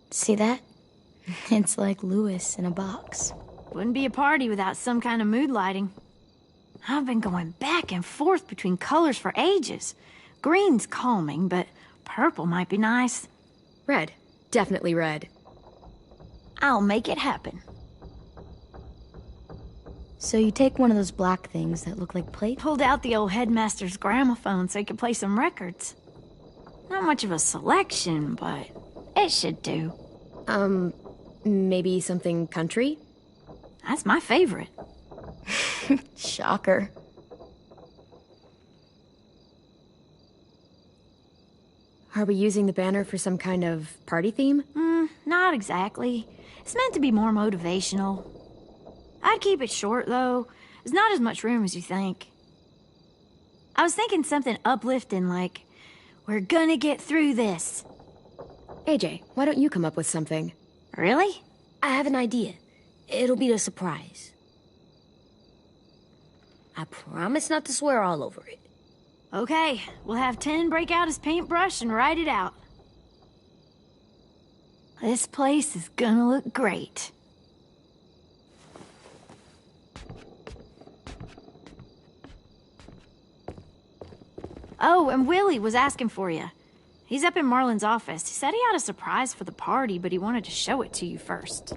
See that? It's like Louis in a box. Wouldn't be a party without some kind of mood lighting. I've been going back and forth between colors for ages. Green's calming, but purple might be nice. Red. Definitely red. I'll make it happen. So you take one of those black things that look like plates? Pulled out the old headmaster's gramophone so he could play some records. Not much of a selection, but it should do. Maybe something country? That's my favorite. Shocker. Are we using the banner for some kind of party theme? Not exactly. It's meant to be more motivational. I'd keep it short, though. There's not as much room as you think. I was thinking something uplifting like, "We're gonna get through this." AJ, why don't you come up with something? Really? I have an idea. It'll be a surprise. I promise not to swear all over it. Okay, we'll have 10 break out his paintbrush and write it out. This place is gonna look great. Oh, and Willie was asking for you. He's up in Marlin's office. He said he had a surprise for the party, but he wanted to show it to you first.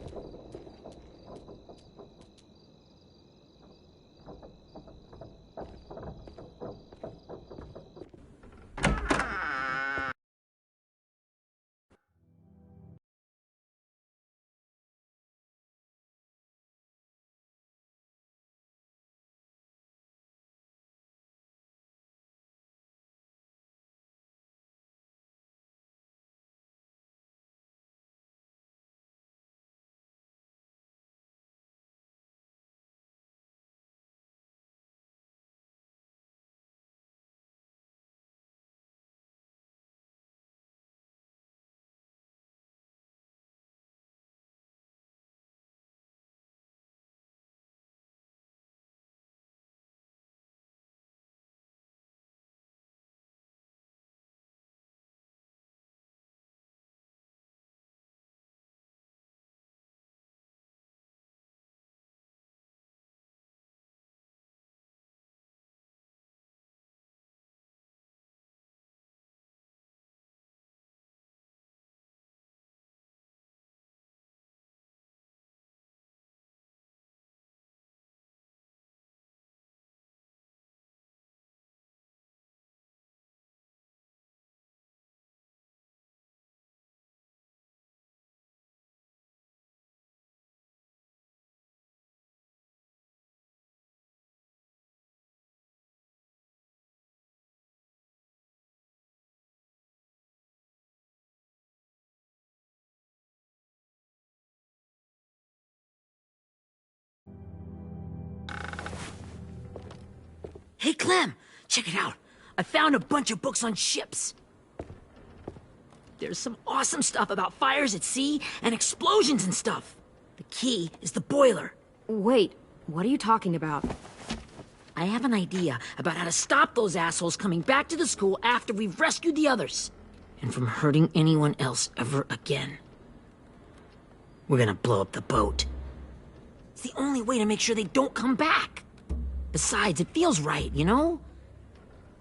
Hey, Clem, check it out. I found a bunch of books on ships. There's some awesome stuff about fires at sea and explosions and stuff. The key is the boiler. Wait, what are you talking about? I have an idea about how to stop those assholes coming back to the school after we've rescued the others. And from hurting anyone else ever again. We're gonna blow up the boat. It's the only way to make sure they don't come back. Besides, it feels right, you know?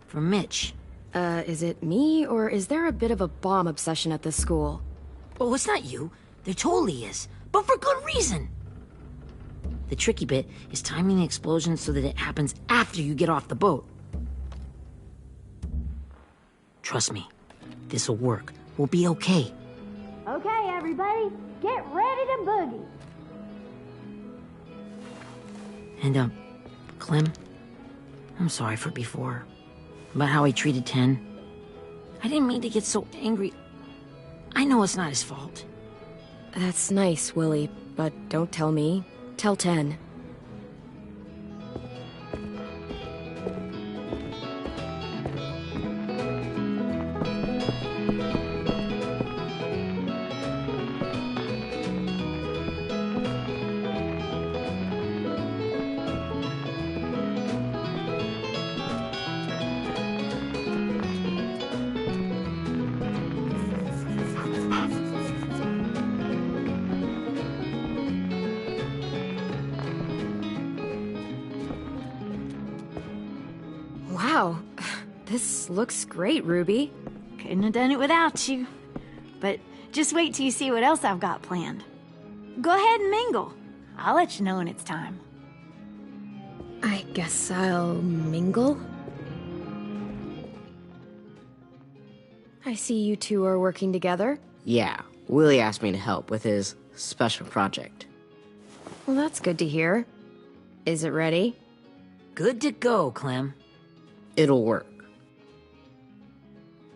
For Mitch. Is it me, or is there a bit of a bomb obsession at this school? Oh, it's not you. There totally is. But for good reason. The tricky bit is timing the explosion so that it happens after you get off the boat. Trust me, this'll work. We'll be okay. Okay, everybody, get ready to boogie. And, Clem, I'm sorry for before. About how he treated Ten. I didn't mean to get so angry. I know it's not his fault. That's nice, Willie, but don't tell me. Tell Ten. Wow, this looks great, Ruby. Couldn't have done it without you. But just wait till you see what else I've got planned. Go ahead and mingle. I'll let you know when it's time. I guess I'll mingle? I see you two are working together. Yeah, Willie asked me to help with his special project. Well, that's good to hear. Is it ready? Good to go, Clem. It'll work.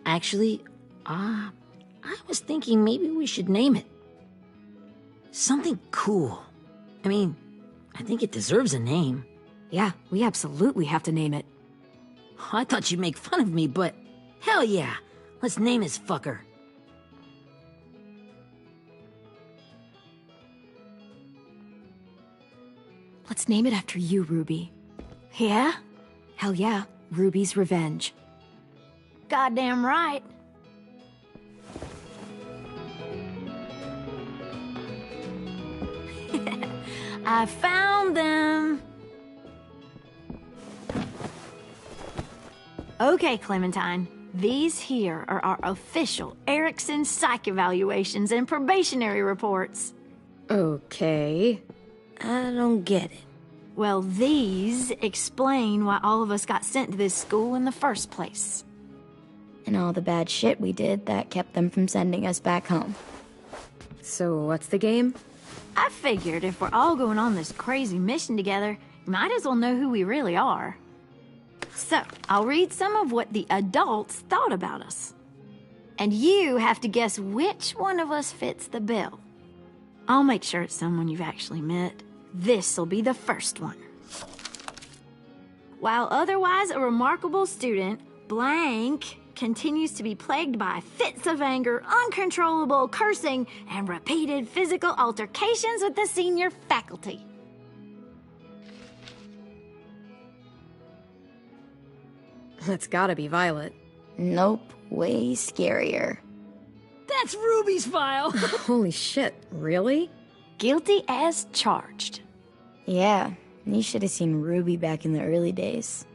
Actually, I was thinking maybe we should name it. Something cool. I mean, I think it deserves a name. Yeah, we absolutely have to name it. I thought you'd make fun of me, but hell yeah. Let's name this fucker. Let's name it after you, Ruby. Yeah? Hell yeah, Ruby's Revenge. Goddamn right. I found them. Okay, Clementine. These here are our official Erickson psych evaluations and probationary reports. Okay. I don't get it. Well, these explain why all of us got sent to this school in the first place. And all the bad shit we did that kept them from sending us back home. So what's the game? I figured if we're all going on this crazy mission together, you might as well know who we really are. So, I'll read some of what the adults thought about us. And you have to guess which one of us fits the bill. I'll make sure it's someone you've actually met. This'll be the first one. While otherwise a remarkable student, blank continues to be plagued by fits of anger, uncontrollable cursing, and repeated physical altercations with the senior faculty. That's gotta be Violet. Nope, way scarier. That's Ruby's file. Holy shit, really? Guilty as charged. Yeah, you should have seen Ruby back in the early days.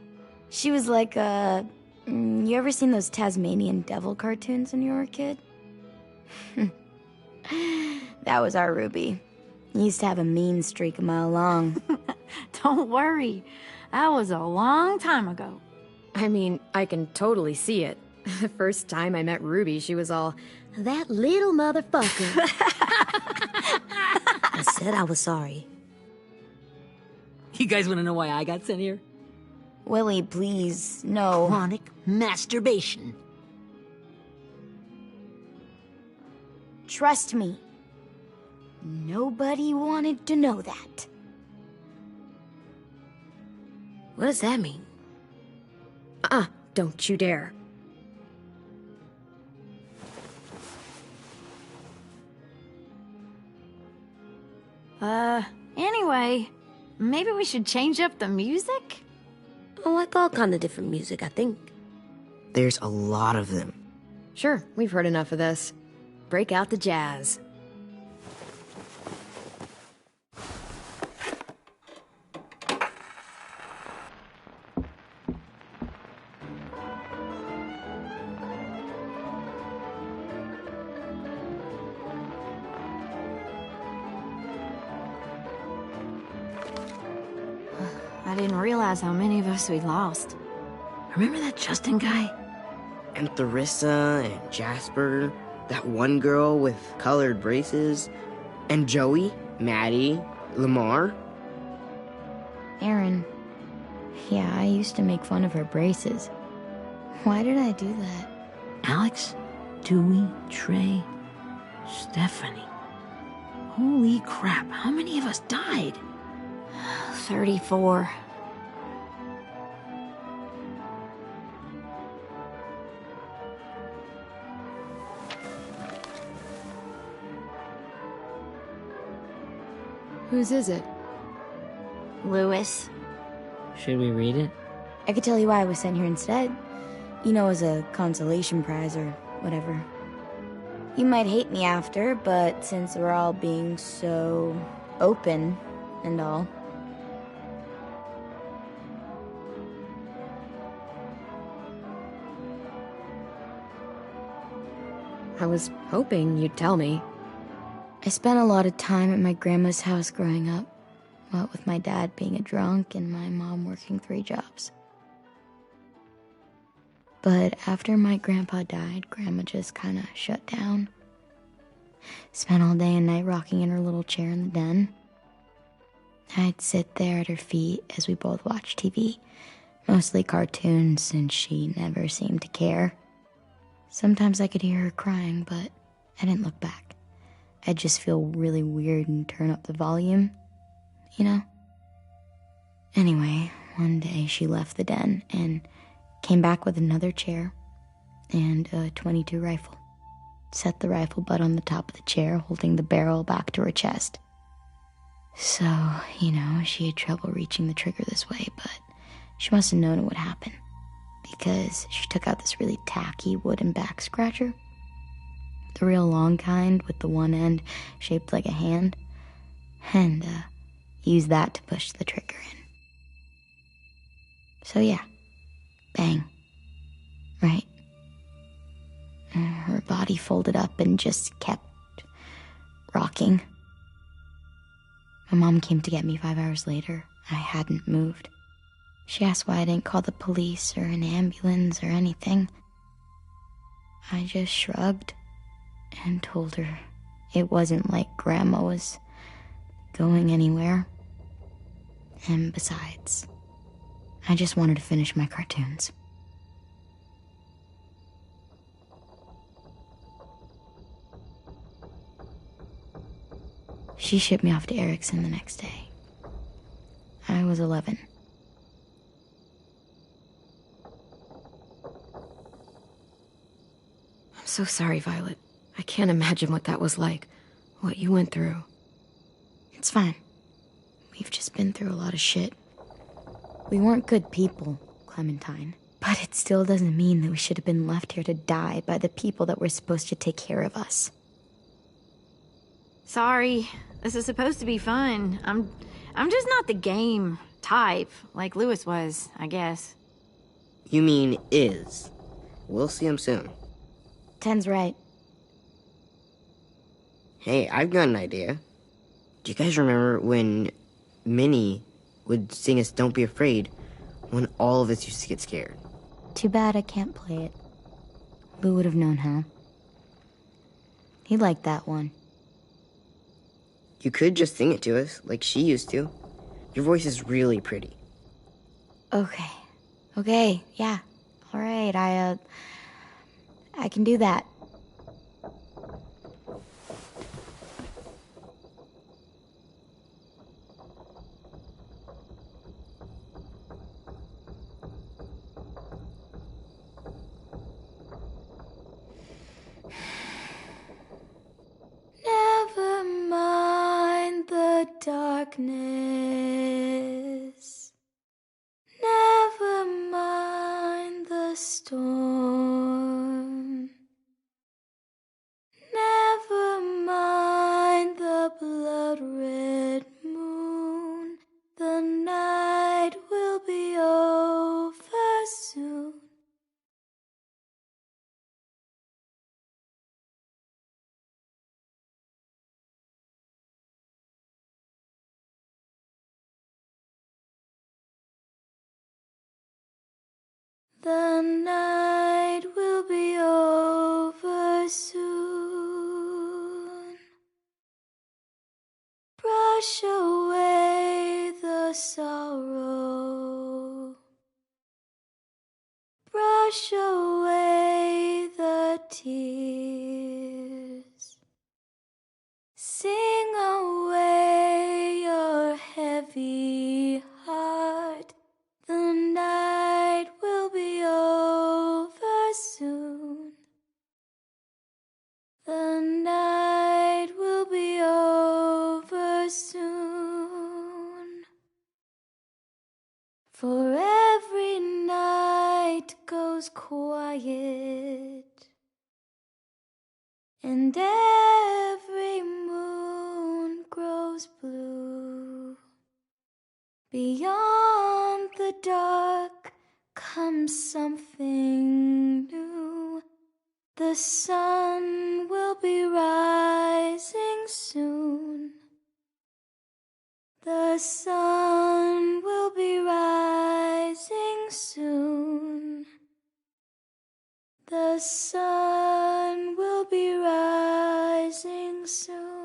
She was like you ever seen those Tasmanian devil cartoons when you were a kid? That was our Ruby. He used to have a mean streak a mile long. Don't worry, that was a long time ago. I mean, I can totally see it. The first time I met Ruby, she was all, "That little motherfucker." I said I was sorry. You guys want to know why I got sent here? Willie, please, no. Chronic masturbation. Trust me. Nobody wanted to know that. What does that mean? Don't you dare. Anyway, maybe we should change up the music? I like all kind of different music, I think. There's a lot of them. Sure, we've heard enough of this. Break out the jazz. I didn't realize how many of us we'd lost. Remember that Justin guy? And Theresa and Jasper, that one girl with colored braces, and Joey, Maddie, Lamar. Aaron. Yeah, I used to make fun of her braces. Why did I do that? Alex, Dewey, Trey, Stephanie. Holy crap, how many of us died? 34. Whose is it? Lewis. Should we read it? I could tell you why I was sent here instead. You know, as a consolation prize or whatever. You might hate me after, but since we're all being so open and all. I was hoping you'd tell me. I spent a lot of time at my grandma's house growing up. What with my dad being a drunk and my mom working 3 jobs. But after my grandpa died, Grandma just kind of shut down. Spent all day and night rocking in her little chair in the den. I'd sit there at her feet as we both watched TV. Mostly cartoons, since she never seemed to care. Sometimes I could hear her crying, but I didn't look back. I'd just feel really weird and turn up the volume, you know? Anyway, one day she left the den and came back with another chair and a .22 rifle. Set the rifle butt on the top of the chair, holding the barrel back to her chest. So, you know, she had trouble reaching the trigger this way, but she must have known it would happen, because she took out this really tacky wooden back scratcher. The real long kind with the one end shaped like a hand, and used that to push the trigger in. So yeah, bang, right? Her body folded up and just kept rocking. My mom came to get me 5 hours later. I hadn't moved. She asked why I didn't call the police or an ambulance or anything. I just shrugged and told her it wasn't like Grandma was going anywhere. And besides, I just wanted to finish my cartoons. She shipped me off to Erickson the next day. I was 11. I'm so sorry, Violet. I can't imagine what that was like. What you went through. It's fine. We've just been through a lot of shit. We weren't good people, Clementine. But it still doesn't mean that we should have been left here to die by the people that were supposed to take care of us. Sorry. This is supposed to be fun. I'm just not the game type, like Lewis was, I guess. You mean is. We'll see him soon. 10's right. Hey, I've got an idea. Do you guys remember when Minnie would sing us Don't Be Afraid when all of us used to get scared? Too bad I can't play it. Lou would have known how. He liked that one. You could just sing it to us, like she used to. Your voice is really pretty. Okay, yeah. All right, I can do that. Never mind the darkness. Never mind the storm. Never mind the blood-red moon. The night will be over soon. The night will be tears. Sing away your heavy heart. The night will be over soon. The night will be over soon. For every night goes quiet, and every moon grows blue. Beyond the dark comes something new. The sun will be rising soon. The sun will be rising soon. The sun will be rising soon.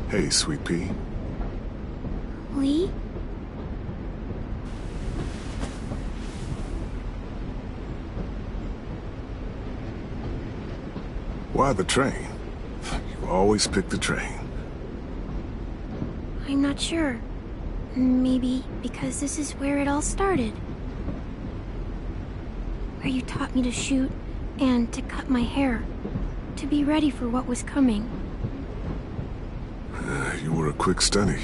Hey, Sweet Pea. Lee? Why the train? You always pick the train. I'm not sure. Maybe because this is where it all started. Where you taught me to shoot and to cut my hair. To be ready for what was coming. You were a quick study.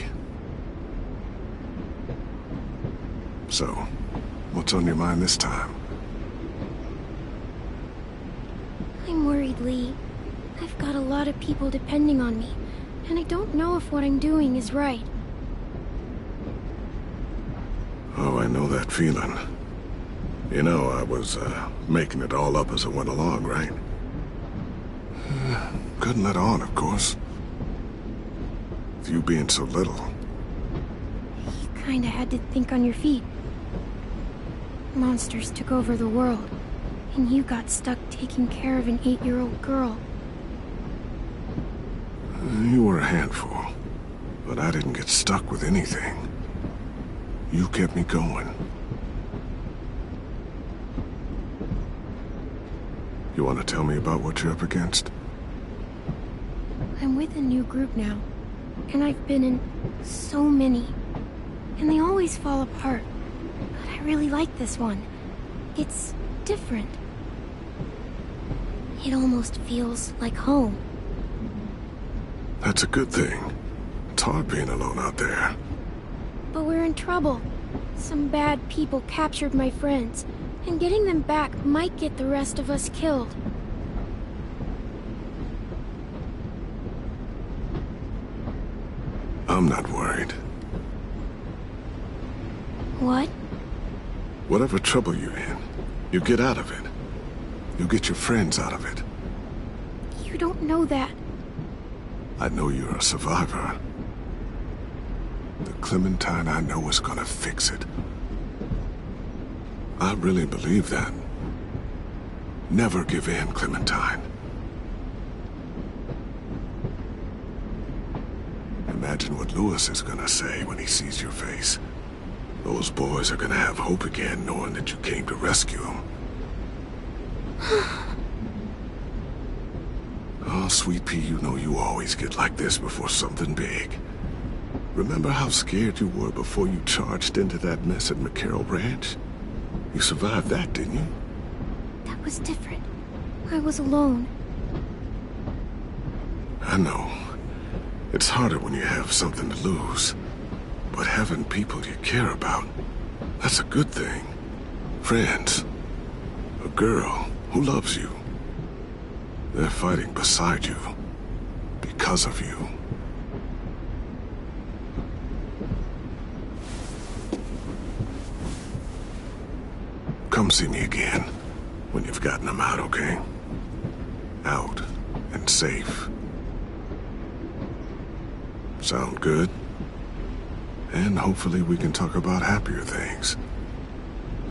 So, what's on your mind this time? I'm worried, Lee. I've got a lot of people depending on me, and I don't know if what I'm doing is right. Oh, I know that feeling. You know, I was, making it all up as I went along, right? Couldn't let on, of course. With you being so little. You kinda had to think on your feet. Monsters took over the world, and you got stuck taking care of an 8-year-old girl. You were a handful, but I didn't get stuck with anything. You kept me going. You want to tell me about what you're up against? I'm with a new group now, and I've been in so many, and they always fall apart. But I really like this one. It's different. It almost feels like home. That's a good thing. It's hard being alone out there. But we're in trouble. Some bad people captured my friends, and getting them back might get the rest of us killed. I'm not worried. What? Whatever trouble you're in, you get out of it. You get your friends out of it. You don't know that. I know you're a survivor. The Clementine I know is gonna fix it. I really believe that. Never give in, Clementine. Imagine what Louis is gonna say when he sees your face. Those boys are gonna have hope again, knowing that you came to rescue them. Oh, Sweet Pea, you know you always get like this before something big. Remember how scared you were before you charged into that mess at McCarroll Ranch? You survived that, didn't you? That was different. I was alone. I know. It's harder when you have something to lose. But having people you care about, that's a good thing. Friends. A girl who loves you. They're fighting beside you. Because of you. Come see me again when you've gotten them out, okay? Out and safe. Sound good? And hopefully we can talk about happier things.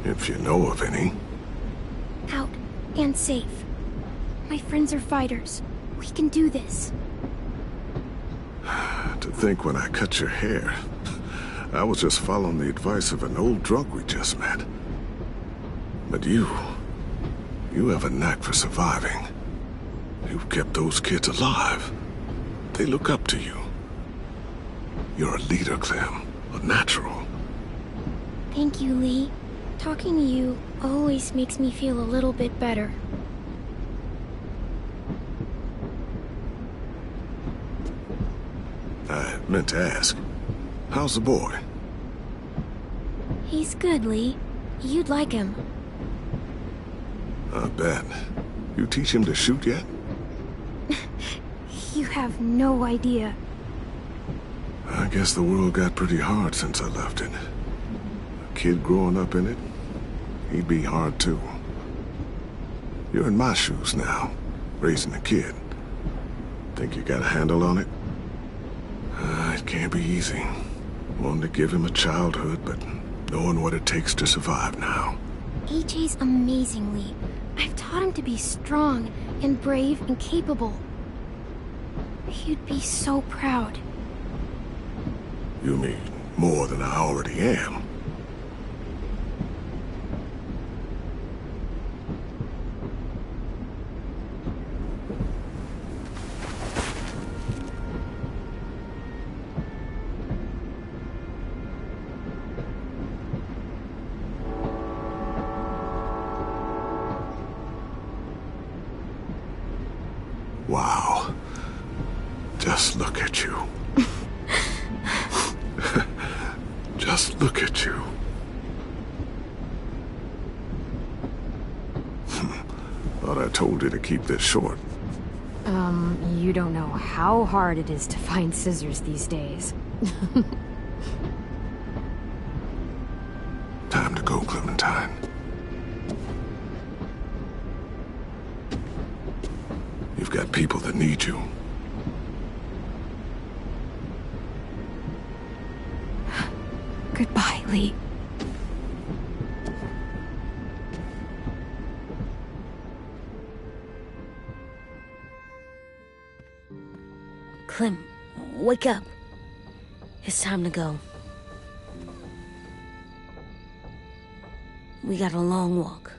If you know of any. Out and safe. My friends are fighters. We can do this. To think when I cut your hair, I was just following the advice of an old drunk we just met. But you have a knack for surviving. You've kept those kids alive. They look up to you. You're a leader, Clem. A natural. Thank you, Lee. Talking to you always makes me feel a little bit better. I meant to ask, how's the boy? He's good, Lee. You'd like him. I bet. You teach him to shoot yet? You have no idea. I guess the world got pretty hard since I left it. A kid growing up in it, he'd be hard too. You're in my shoes now, raising a kid. Think you got a handle on it? It can't be easy. Wanting to give him a childhood, but knowing what it takes to survive now. AJ's amazing, Lee. I've taught him to be strong and brave and capable. He'd be so proud. You mean more than I already am? Wow. Just look at you. Just look at you. Thought I told you to keep this short. You don't know how hard it is to find scissors these days. Time to go, Clementine. You've got people that need you. Goodbye, Lee. Clem, wake up. It's time to go. We got a long walk.